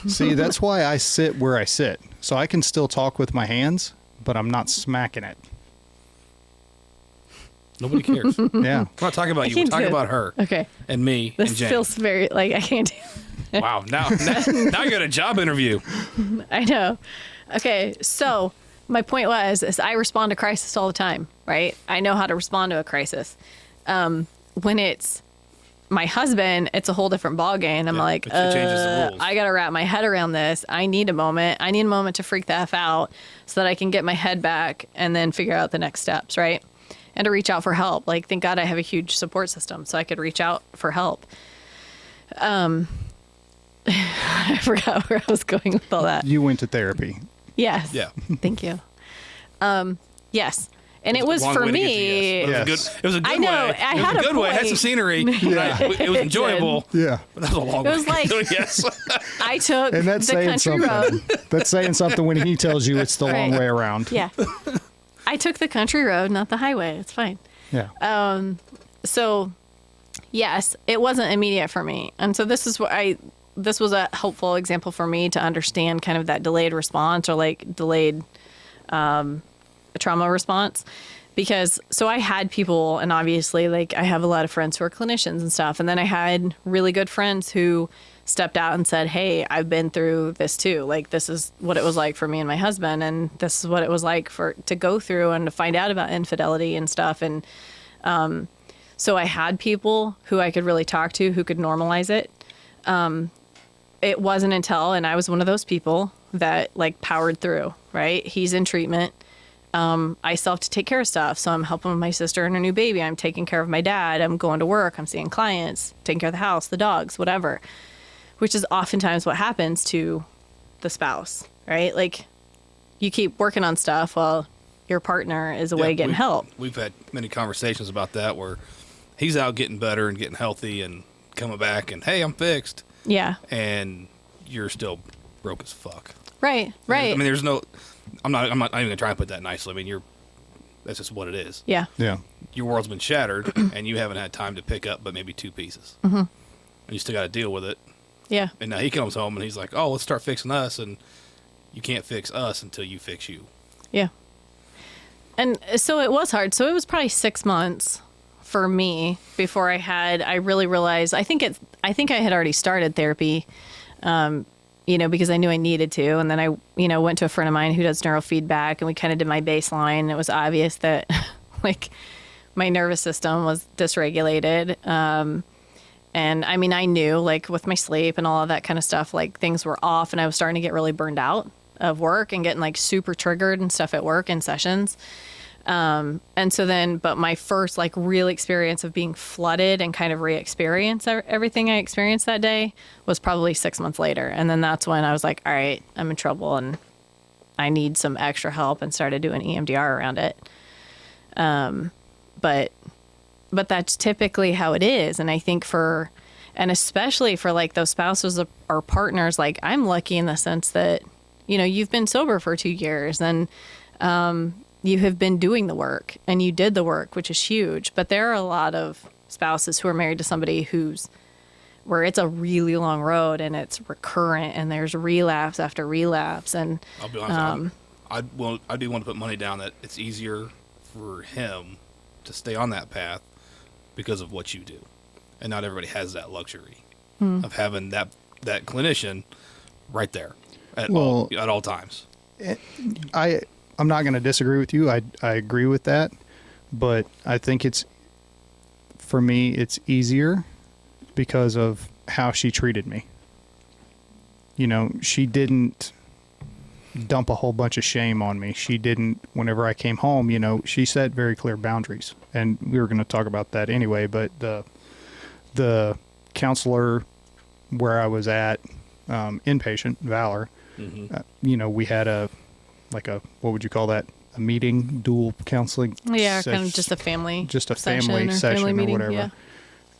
See, that's why I sit where I sit. So I can still talk with my hands, but I'm not smacking it. Nobody cares. We're Yeah. not talking about you. We're can't talking do it. about her Okay. and me This and Jane. feels very, like, I can't do. Wow. Now you got a job interview. I know. Okay, so my point was, is I respond to crisis all the time, right? I know how to respond to a crisis. When it's my husband, it's a whole different ballgame. I'm like, but she changes the rules. I got to wrap my head around this. I need a moment. I need a moment to freak the F out so that I can get my head back and then figure out the next steps, right? And to reach out for help. Like, thank God I have a huge support system, so I could reach out for help. I forgot where I was going with all that. You went to therapy. Yes. Yeah. Thank you. Yes. And it was Long for way to get to me. yes. It was a good I know, way. I It was had a a good way. It had point. some scenery. It was enjoyable. Yeah. But that was a long It way. was like- yes. I took And that's the saying country something. road. That's saying something when he tells you it's the long Right. way around. Yeah. I took the country road, not the highway. It's fine. Yeah. So, yes, it wasn't immediate for me. And so this is this was a helpful example for me to understand kind of that delayed response, or like delayed trauma response. Because, so I had people, and obviously, like, I have a lot of friends who are clinicians and stuff. And then I had really good friends who stepped out and said, hey, I've been through this too. Like, this is what it was like for me and my husband. And this is what it was like to go through and to find out about infidelity and stuff. And so I had people who I could really talk to who could normalize it. It wasn't until, and I was one of those people that, like, powered through, right? He's in treatment. I still have to take care of stuff. So I'm helping my sister and her new baby. I'm taking care of my dad. I'm going to work. I'm seeing clients, taking care of the house, the dogs, whatever. which is oftentimes what happens to the spouse, right? Like, you keep working on stuff while your partner is away getting help. We've had many conversations about that where he's out getting better and getting healthy and coming back and, hey, I'm fixed. Yeah. And you're still broke as fuck. Right. I mean, there's no, I'm not even gonna try and put that nicely. I mean, that's just what it is. Yeah. Yeah. Your world's been shattered and you haven't had time to pick up but maybe 2 pieces. Mm-hmm. And you still got to deal with it. Yeah. And now he comes home and he's like, oh, let's start fixing us. And you can't fix us until you fix you. Yeah. And so it was hard. So it was probably 6 months for me before I really realized, I think I had already started therapy, because I knew I needed to. And then I, went to a friend of mine who does neurofeedback, and we kind of did my baseline. And it was obvious that like my nervous system was dysregulated. And I mean, I knew, like, with my sleep and all of that kind of stuff, like, things were off, and I was starting to get really burned out of work and getting, like, super triggered and stuff at work in sessions. And so then, but my first, like, real experience of being flooded and kind of re-experience everything I experienced that day was probably 6 months later. And then that's when I was like, all right, I'm in trouble and I need some extra help, and started doing EMDR around it. But that's typically how it is. And I think and especially for, like, those spouses or partners, like, I'm lucky in the sense that, you've been sober for 2 years, and you have been doing the work, and you did the work, which is huge. But there are a lot of spouses who are married to somebody where it's a really long road, and it's recurrent, and there's relapse after relapse. And I'll be honest, I do want to put money down that it's easier for him to stay on that path because of what you do. And not everybody has that luxury of having that clinician right there at all times. I'm not going to disagree with you. I agree with that, but I think for me, it's easier because of how she treated me. She didn't dump a whole bunch of shame on me. She didn't, whenever I came home, she set very clear boundaries, and we were going to talk about that anyway, but the counselor where I was at, inpatient, Valor, we had what would you call that? A meeting, dual counseling. Yeah, kind of just a family session or meeting, whatever. Yeah.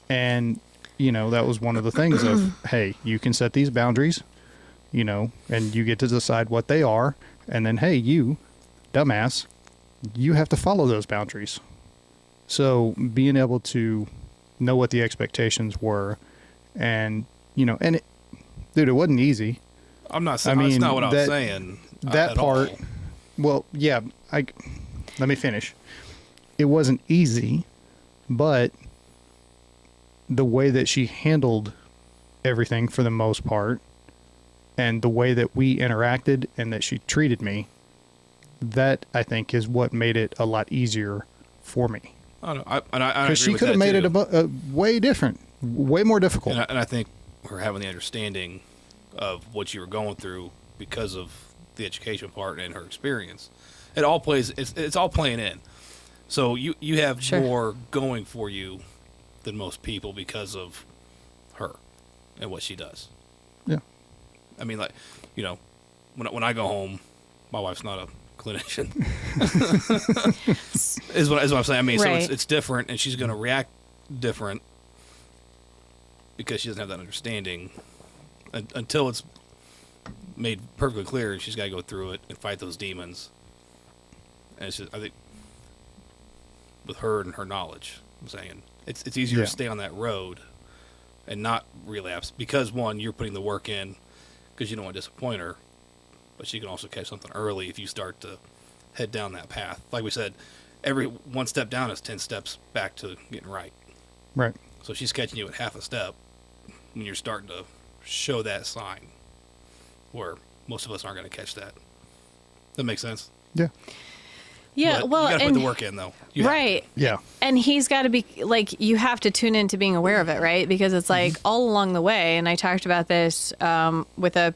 And, that was one of the things of, hey, you can set these boundaries, and you get to decide what they are. And then, hey, you, dumbass, you have to follow those boundaries. So being able to know what the expectations were, and, it wasn't easy. I'm not saying, that's not what I was saying. That part, well, yeah, let me finish. It wasn't easy, but the way that she handled everything for the most part, and the way that we interacted and that she treated me, that I think is what made it a lot easier for me. Because she could have made it way different, way more difficult. And I think her having the understanding of what you were going through because of the education part and her experience, it all plays. It's all playing in. So you have more going for you than most people because of her and what she does. Yeah. I mean, like, when I go home, my wife's not a clinician. is what I'm saying. I mean, right. So it's different, and she's going to react different because she doesn't have that understanding until it's made perfectly clear. She's got to go through it and fight those demons. And it's just, I think, with her and her knowledge, I'm saying it's easier to stay on that road and not relapse because, one, you're putting the work in because you don't want to disappoint her, but she can also catch something early if you start to head down that path. Like we said, every one step down is 10 steps back to getting right. Right. So she's catching you at half a step when you're starting to show that sign where most of us aren't going to catch that. That makes sense? Yeah. Yeah, but well, you got to put the work in, though. Right. Yeah. And he's got to be, like, you have to tune into being aware of it, right? Because it's like all along the way, and I talked about this with a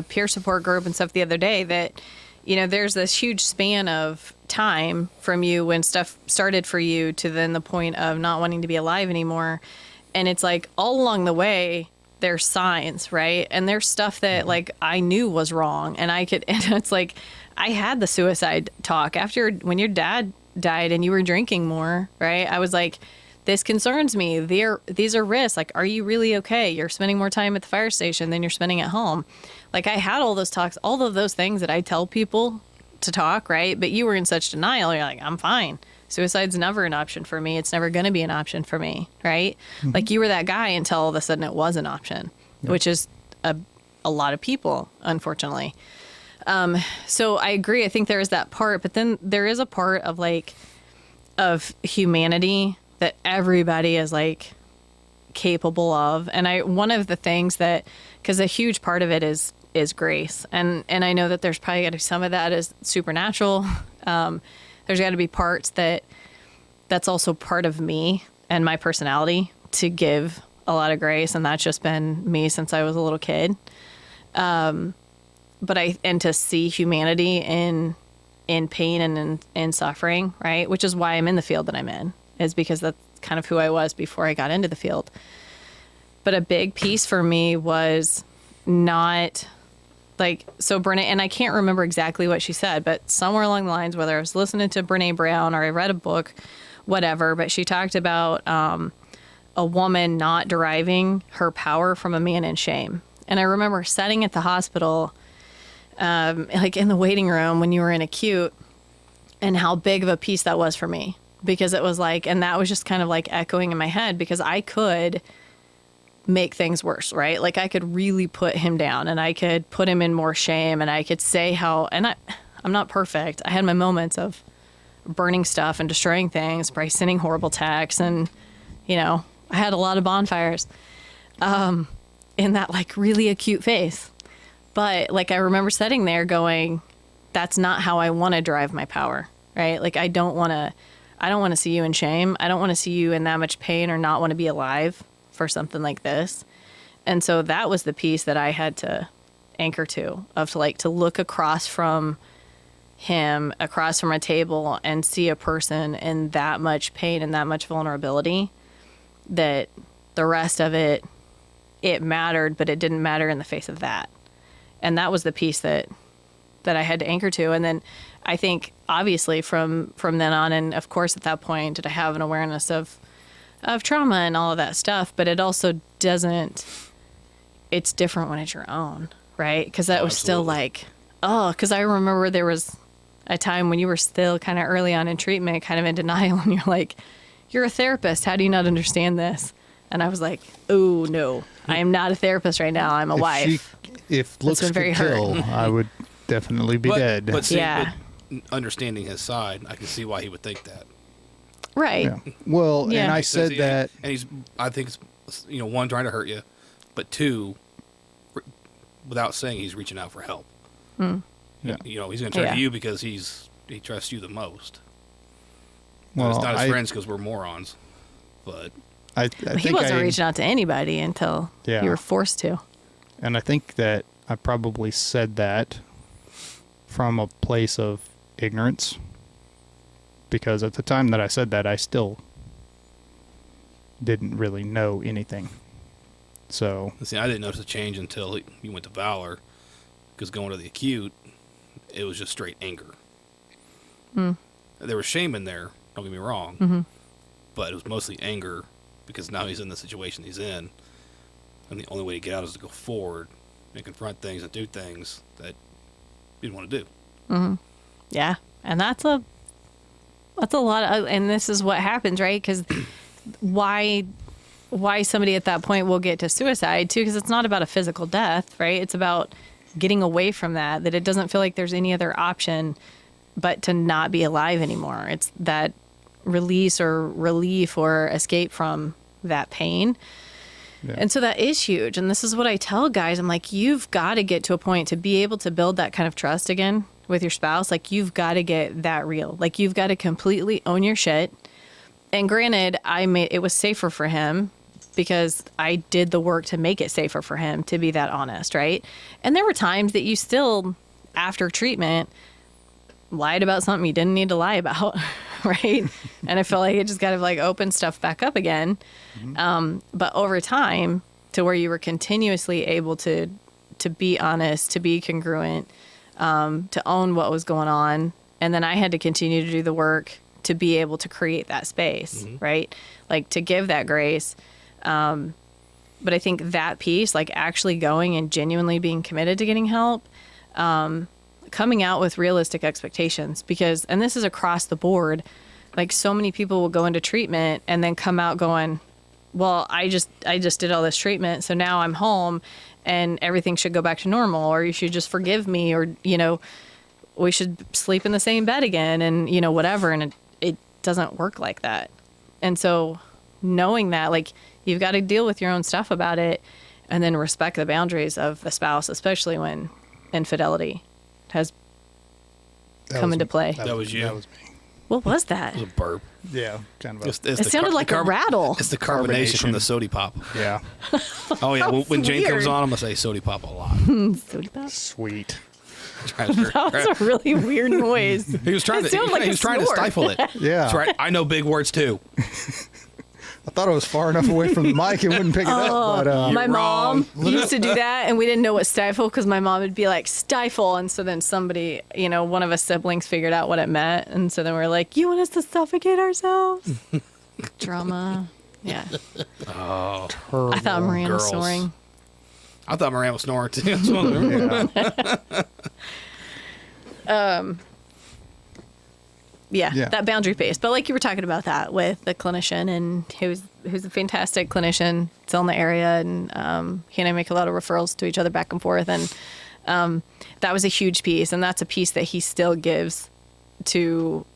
peer support group and stuff the other day, that, there's this huge span of time from you when stuff started for you to then the point of not wanting to be alive anymore. And it's like all along the way, there's signs, right? And there's stuff that like I knew was wrong, and and it's like I had the suicide talk after when your dad died and you were drinking more, right? I was like, this concerns me. These are risks. Like, are you really okay? You're spending more time at the fire station than you're spending at home. Like, I had all those talks, all of those things that I tell people to talk, right? But you were in such denial. You're like, I'm fine. Suicide's never an option for me. It's never going to be an option for me, right? Mm-hmm. Like, you were that guy until all of a sudden it was an option, which is a lot of people, unfortunately. So I agree. I think there is that part, but then there is a part of like, of humanity that everybody is like capable of. And one of the things that, because a huge part of it is grace. And I know that there's probably got to be some of that is supernatural. There's got to be parts that's also part of me and my personality to give a lot of grace. And that's just been me since I was a little kid. But to see humanity in pain and in suffering, right? Which is why I'm in the field that I'm in, is because that's kind of who I was before I got into the field. But a big piece for me was not like, so Brene, and I can't remember exactly what she said, but somewhere along the lines, whether I was listening to Brene Brown or I read a book, whatever, but she talked about a woman not deriving her power from a man in shame. And I remember sitting at the hospital, like in the waiting room when you were in acute, and how big of a piece that was for me, because it was like, and that was just kind of like echoing in my head, because I could make things worse, right? Like I could really put him down and I could put him in more shame, and I could say how, and I'm not perfect. I had my moments of burning stuff and destroying things, by sending horrible texts, and, you know, I had a lot of bonfires in that like really acute phase. But like, I remember sitting there going, that's not how I want to drive my power, right? Like, I don't want to see you in shame. I don't want to see you in that much pain or not want to be alive for something like this. And so that was the piece that I had to anchor to, of to look across from him, across from a table, and see a person in that much pain and that much vulnerability, that the rest of it mattered, but it didn't matter in the face of that. And that was the piece that I had to anchor to. And then I think obviously from then on, and of course at that point, did I have an awareness of trauma and all of that stuff, but it also doesn't, it's different when it's your own, right? Because that was still like, because I remember there was a time when you were still kind of early on in treatment, kind of in denial, and you're like, you're a therapist, how do you not understand this? And I was like, oh no, I am not a therapist right now, I'm a wife. If looks could kill, I would definitely be dead. But see, yeah. But understanding his side, I can see why he would think that. Right. Yeah. Well, yeah. and I said that, and I think it's, one, trying to hurt you, but two, without saying, he's reaching out for help. Mm. Yeah. He's going to turn to you because he trusts you the most. Well, it's not his friends because we're morons, but I think he wasn't reaching out to anybody until you were forced to. And I think that I probably said that from a place of ignorance, because at the time that I said that, I still didn't really know anything. So, see, I didn't notice a change until you went to Valor, because going to the acute, it was just straight anger. Mm. There was shame in there, don't get me wrong, but it was mostly anger, because now he's in the situation he's in, and the only way to get out is to go forward and confront things and do things that you didn't want to do. Mm-hmm. Yeah, and that's a lot of, and this is what happens, right? Because why somebody at that point will get to suicide too? Because it's not about a physical death, right? It's about getting away from that it doesn't feel like there's any other option but to not be alive anymore. It's that release or relief or escape from that pain. Yeah. And so that is huge. And this is what I tell guys. I'm like, you've got to get to a point to be able to build that kind of trust again with your spouse. Like, you've got to get that real. Like, you've got to completely own your shit. And granted, it was safer for him because I did the work to make it safer for him to be that honest, right? And there were times that you still, after treatment, lied about something you didn't need to lie about, right? And I felt like it just kind of like opened stuff back up again. Mm-hmm. But over time, to where you were continuously able to be honest, to be congruent, to own what was going on. And then I had to continue to do the work to be able to create that space, right? Like to give that grace. But I think that piece, like actually going and genuinely being committed to getting help, coming out with realistic expectations, because, and this is across the board, like so many people will go into treatment and then come out going, well, I just did all this treatment, so now I'm home and everything should go back to normal, or you should just forgive me, or, you know, we should sleep in the same bed again, and, you know, whatever. And it doesn't work like that. And so knowing that, like, you've got to deal with your own stuff about it, and then respect the boundaries of the spouse, especially when infidelity has come into play. That was you. That was me. What was that? It was a burp. Yeah, kind of. It sounded like a rattle. It's the carbonation from the sody pop. Yeah. Oh yeah, when Jane weird. comes on, I'm gonna say sody pop a lot. Soda pop? Sweet. That was a really weird noise. He was trying It sounded like he a was trying to snore. stifle it. Yeah. That's right. I know big words too. I thought I was far enough away from the mic it wouldn't pick it up. But My wrong. mom used to do that, and we didn't know what stifle, because my mom would be like, stifle. And so then somebody, you know, one of us siblings figured out what it meant. And so then we were like, you want us to suffocate ourselves? Drama. Yeah. Oh, I thought Maria was girls. snoring. I thought Moran was snoring too. That's what I remember. yeah. Yeah. That boundary piece. But like you were talking about that with the clinician, and who's a fantastic clinician, still in the area, and he and I make a lot of referrals to each other back and forth, and that was a huge piece, and that's a piece that he still gives to,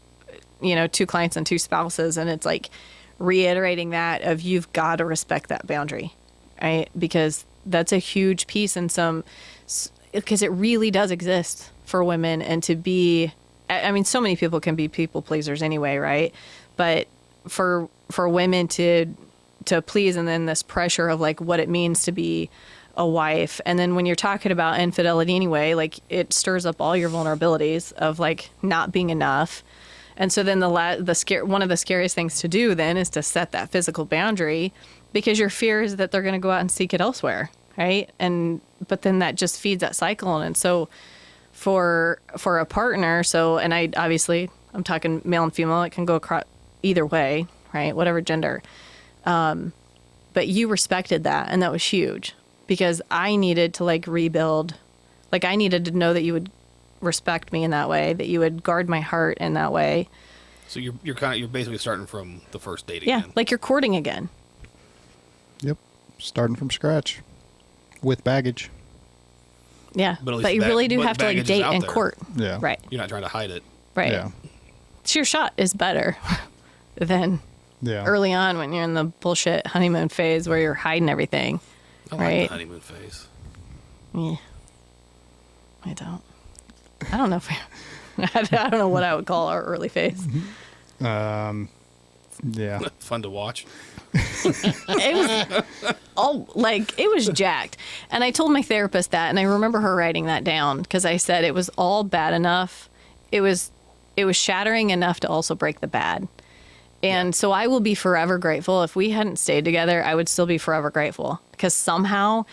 you know, 2 clients and 2 spouses, and it's like reiterating that of, you've got to respect that boundary, right? Because that's a huge piece, and because it really does exist for women, and to be, I mean, so many people can be people pleasers anyway, right? But for women to please, and then this pressure of like what it means to be a wife, and then when you're talking about infidelity anyway, like it stirs up all your vulnerabilities of like not being enough. And so then one of the scariest things to do then is to set that physical boundary, because your fear is that they're going to go out and seek it elsewhere, right? But then that just feeds that cycle, and so for a partner, and I'm talking male and female, it can go across either way, right? Whatever gender. But you respected that, and that was huge, because I needed to like rebuild, like I needed to know that you would respect me in that way, that you would guard my heart in that way. So you're basically starting from the first date Yeah, again. like you're courting again. Yep. Starting from scratch with baggage. Yeah, But at least but you really do but have to like baggage is date out and there. court. Yeah. Right, You're not trying to hide it. right. Yeah. So your shot is better than Yeah. early on when you're in the bullshit honeymoon phase where you're hiding everything. I like Right. the honeymoon phase. Yeah. I don't know if I don't know what I would call our early phase. Yeah. Fun to watch. It was jacked. And I told my therapist that, and I remember her writing that down, because I said it was all bad enough. It was shattering enough to also break the bad. And so I will be forever grateful. If we hadn't stayed together, I would still be forever grateful, because somehow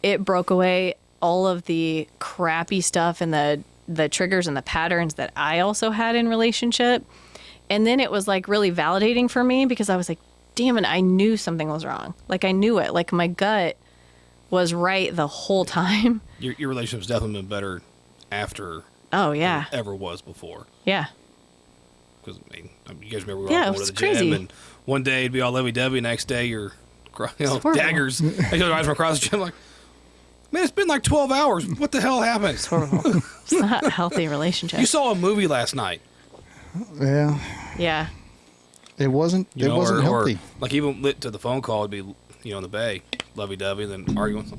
it broke away all of the crappy stuff and the triggers and the patterns that I also had in relationship. And then it was like really validating for me, because I was like, damn it, I knew something was wrong. Like I knew it. Like my gut was right the whole time. Your relationship's definitely been better after Oh yeah. it ever was before. Yeah. Because you guys remember we were Yeah, all it going was to the gym, crazy. and one day it'd be all lovey-dovey, next day you're horrible. daggers. I go guys from across the gym like, man, it's been like 12 hours. What the hell happened? Horrible. It's not a healthy relationship. You saw a movie last night. Yeah. Yeah. It wasn't. You It know, wasn't or healthy. like even lit to the phone call, it'd be, in the bay, lovey-dovey, and then arguing.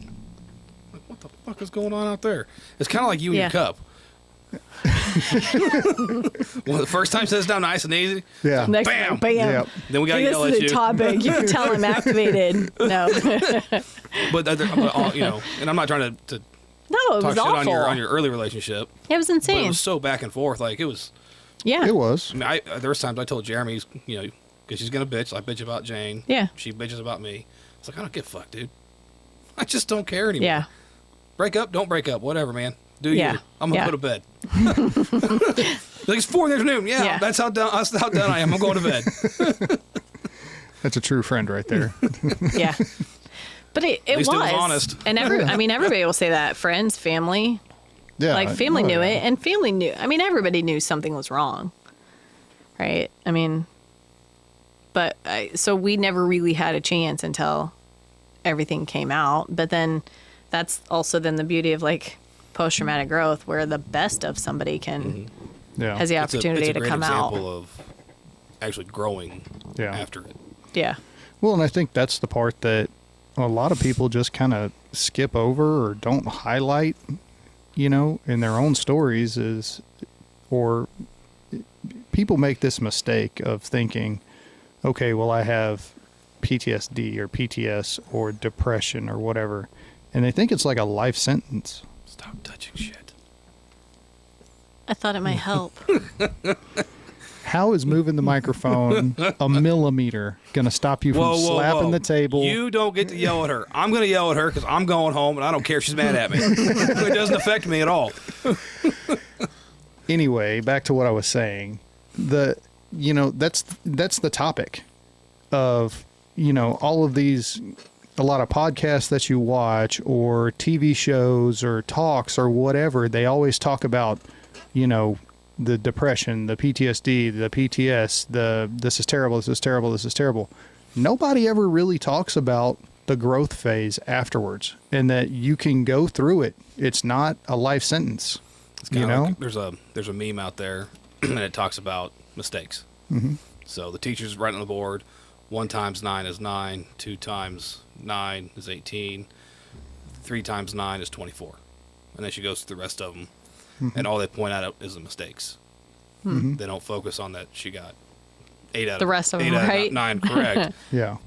Like, what the fuck is going on out there? It's kind of like you and Yeah. your cup. Well, the first time sits down nice and easy. Yeah. Next Bam! bam. Yep. Then we got to Hey, yell this at is you. a topic. You can tell I'm activated. No. But and I'm not trying to No, it talk was shit awful. on your early relationship. It was But it insane. was so back and forth. Like it was. Yeah. It was. I mean, there was times I told Jeremy, because she's gonna bitch. I bitch about Jane. Yeah. She bitches about me. It's like I don't give a fuck, dude. I just don't care anymore. Yeah. Break up, don't break up, whatever, man. Do Yeah. you? I'm gonna Yeah. go to bed. Like it's 4 in the afternoon. Yeah, that's how done I am. I'm going to bed. That's a true friend right there. Yeah. But it least was. it was honest. And everybody will say that. Friends, family. Yeah, Like family knew yeah. it, and family knew. I mean, everybody knew something was wrong, right? I mean, but so we never really had a chance until everything came out. But then that's also then the beauty of like post-traumatic growth, where the best of somebody can Yeah. has the It's opportunity a to great come out. example of actually growing Yeah. after it. Yeah, Well, and I think that's the part that a lot of people just kind of skip over or don't highlight, in their own stories or people make this mistake of thinking, okay, well, I have PTSD or PTS or depression or whatever. And they think it's like a life sentence. Stop touching shit. I thought it might help. How is moving the microphone a millimeter going to stop you from slapping the table? You don't get to yell at her. I'm going to yell at her because I'm going home, and I don't care if she's mad at me. It doesn't affect me at all. Anyway, back to what I was saying. That's the topic of, all of these, a lot of podcasts that you watch or TV shows or talks or whatever. They always talk about, the depression, the PTSD, the PTS, this is terrible, this is terrible, this is terrible. Nobody ever really talks about the growth phase afterwards, and that you can go through it. It's not a life sentence. It's kinda like there's a meme out there, and it talks about mistakes. Mm-hmm. So the teacher's writing on the board, 1 times 9 is 9, 2 times 9 is 18, 3 times 9 is 24. And then she goes through the rest of them, and all they point out is the mistakes. Mm-hmm. They don't focus on that she got 8 out The of rest of 8 them, out of right? 9 correct. Yeah.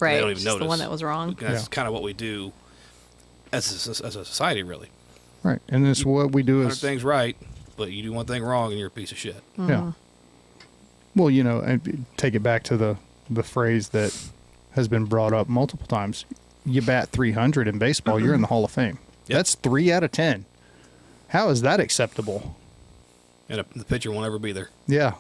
Right. don't even It's just the notice. one that was wrong. And that's Yeah. kind of what we do as a society, really. Right. And this what we do 100 is things right, but you do one thing wrong and you're a piece of shit. Yeah. Well, and take it back to the phrase that has been brought up multiple times. You bat 300 in baseball, you're in the Hall of Fame. Yep. That's 3 out of 10. How is that acceptable? And the pitcher won't ever be there. Yeah.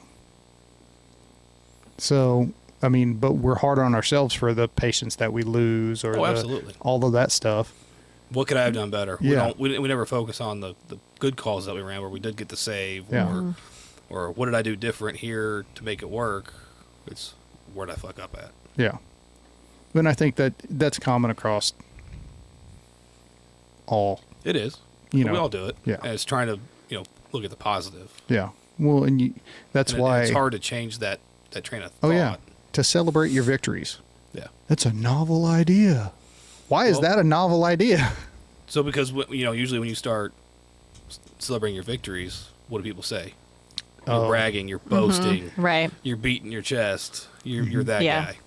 So, but we're hard on ourselves for the patients that we lose or Absolutely. all of that stuff. What could I have done better? Yeah. We never focus on the good calls that we ran where we did get the save, Yeah. or what did I do different here to make it work? It's where did I fuck up at? Yeah. And I think that's common across all. It is. You But know. we all do it. Yeah. And it's trying to look at the positive. Yeah. Well, and that's And why it's hard to change that train of thought. Oh yeah, to celebrate your victories. Yeah. That's a novel idea. Why is Well- that a novel idea? So because usually when you start celebrating your victories, what do people say? You're Oh. bragging, you're boasting, Right. you're beating your chest, you're that Yeah. guy.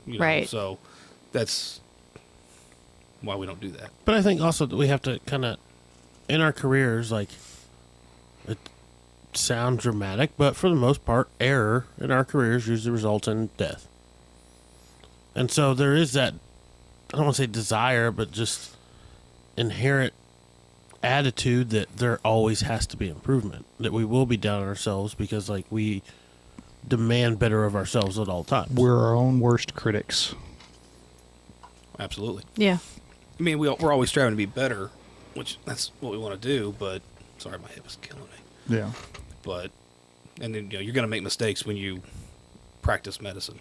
Yeah. Right. So that's why we don't do that. But I think also that we have to kind of, in our careers, like, it sounds dramatic, but for the most part, error in our careers usually results in death. And so there is that, I don't want to say desire, but just inherent attitude that there always has to be improvement, that we will be down on ourselves because, like, we demand better of ourselves at all times. We're our own worst critics. Absolutely. Yeah. I mean, we're always striving to be better, which that's what we want to do. But sorry, my hip is killing me. Yeah. But and then you're going to make mistakes when you practice medicine,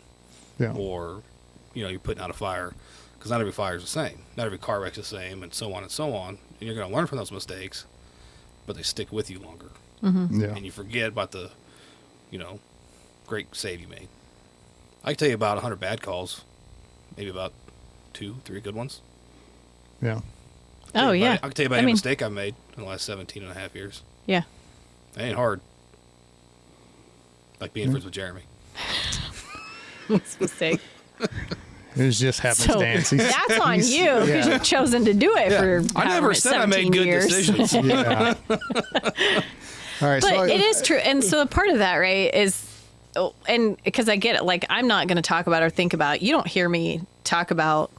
Yeah. or you're putting out a fire, because not every fire is the same. Not every car wreck's the same, and so on and so on. And you're going to learn from those mistakes, but they stick with you longer, Yeah. and you forget about the great save you made. I can tell you about 100 bad calls, maybe about 2-3 good ones. Yeah. Oh, yeah. I can tell you about any mistake I've made in the last 17 and a half years. Yeah. It ain't hard. Like being friends with Jeremy. It's a mistake. It was just happenstance. He's- That's on you because Yeah. you've chosen to do it for I never said I made 17 good years. decisions. Yeah. All right. But it is true. And so part of that, right, is, and because I get it, like, I'm not going to talk about or think about, you don't hear me talk about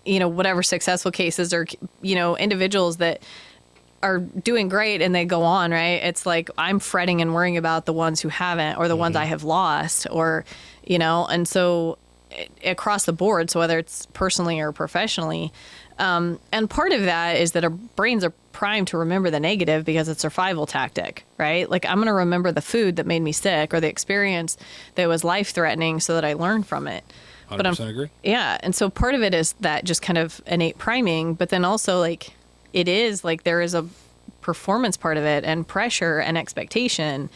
whatever successful cases or, individuals that are doing great and they go on, right? It's like I'm fretting and worrying about the ones who haven't, or the ones I have lost, or, and so across the board, so whether it's personally or professionally. And part of that is that our brains are primed to remember the negative because it's a survival tactic, right? Like I'm going to remember the food that made me sick or the experience that was life threatening so that I learn from it. 100% agree. Yeah. And so part of it is that just kind of innate priming, but then also like it is like there is a performance part of it and pressure and expectation.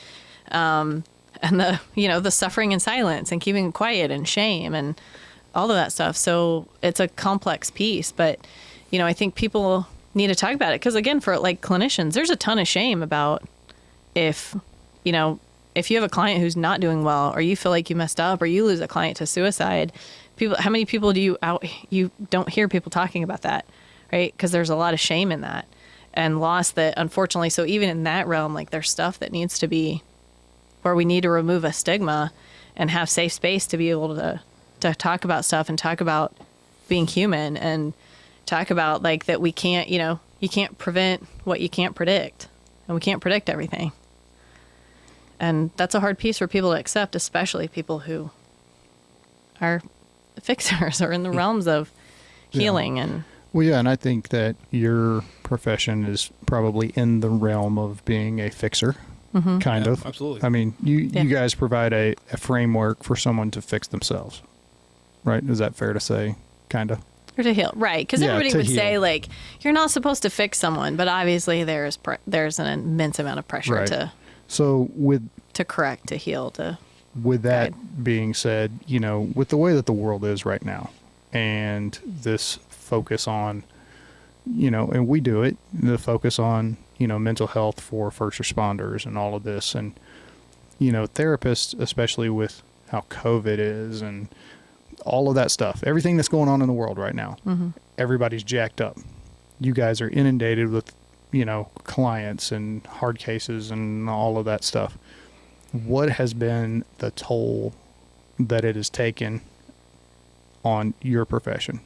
And the suffering in silence and keeping quiet and shame and all of that stuff. So it's a complex piece, but, I think people need to talk about it. Cause again, for like clinicians, there's a ton of shame about if you have a client who's not doing well, or you feel like you messed up, or you lose a client to suicide, how many people you don't hear people talking about that, right? Cause there's a lot of shame in that and loss that unfortunately, so even in that realm, like there's stuff that needs to be where we need to remove a stigma and have safe space to be able to talk about stuff and talk about being human and talk about like that we can't, you can't prevent what you can't predict, and we can't predict everything. And that's a hard piece for people to accept, especially people who are fixers or in the realms of healing. And well, yeah, and I think that your profession is probably in the realm of being a fixer. Kind of. Absolutely. I mean, you guys provide a framework for someone to fix themselves, right? Is that fair to say? Kind of. Or to heal, right? Because everybody would say like you're not supposed to fix someone, but obviously there's an immense amount of pressure Right. to correct, to heal, with that being said, with the way that the world is right now, and this focus on, and we do it, the focus on mental health for first responders and all of this. And, therapists, especially with how COVID is and all of that stuff, everything that's going on in the world right now, everybody's jacked up. You guys are inundated with, clients and hard cases and all of that stuff. What has been the toll that it has taken on your profession?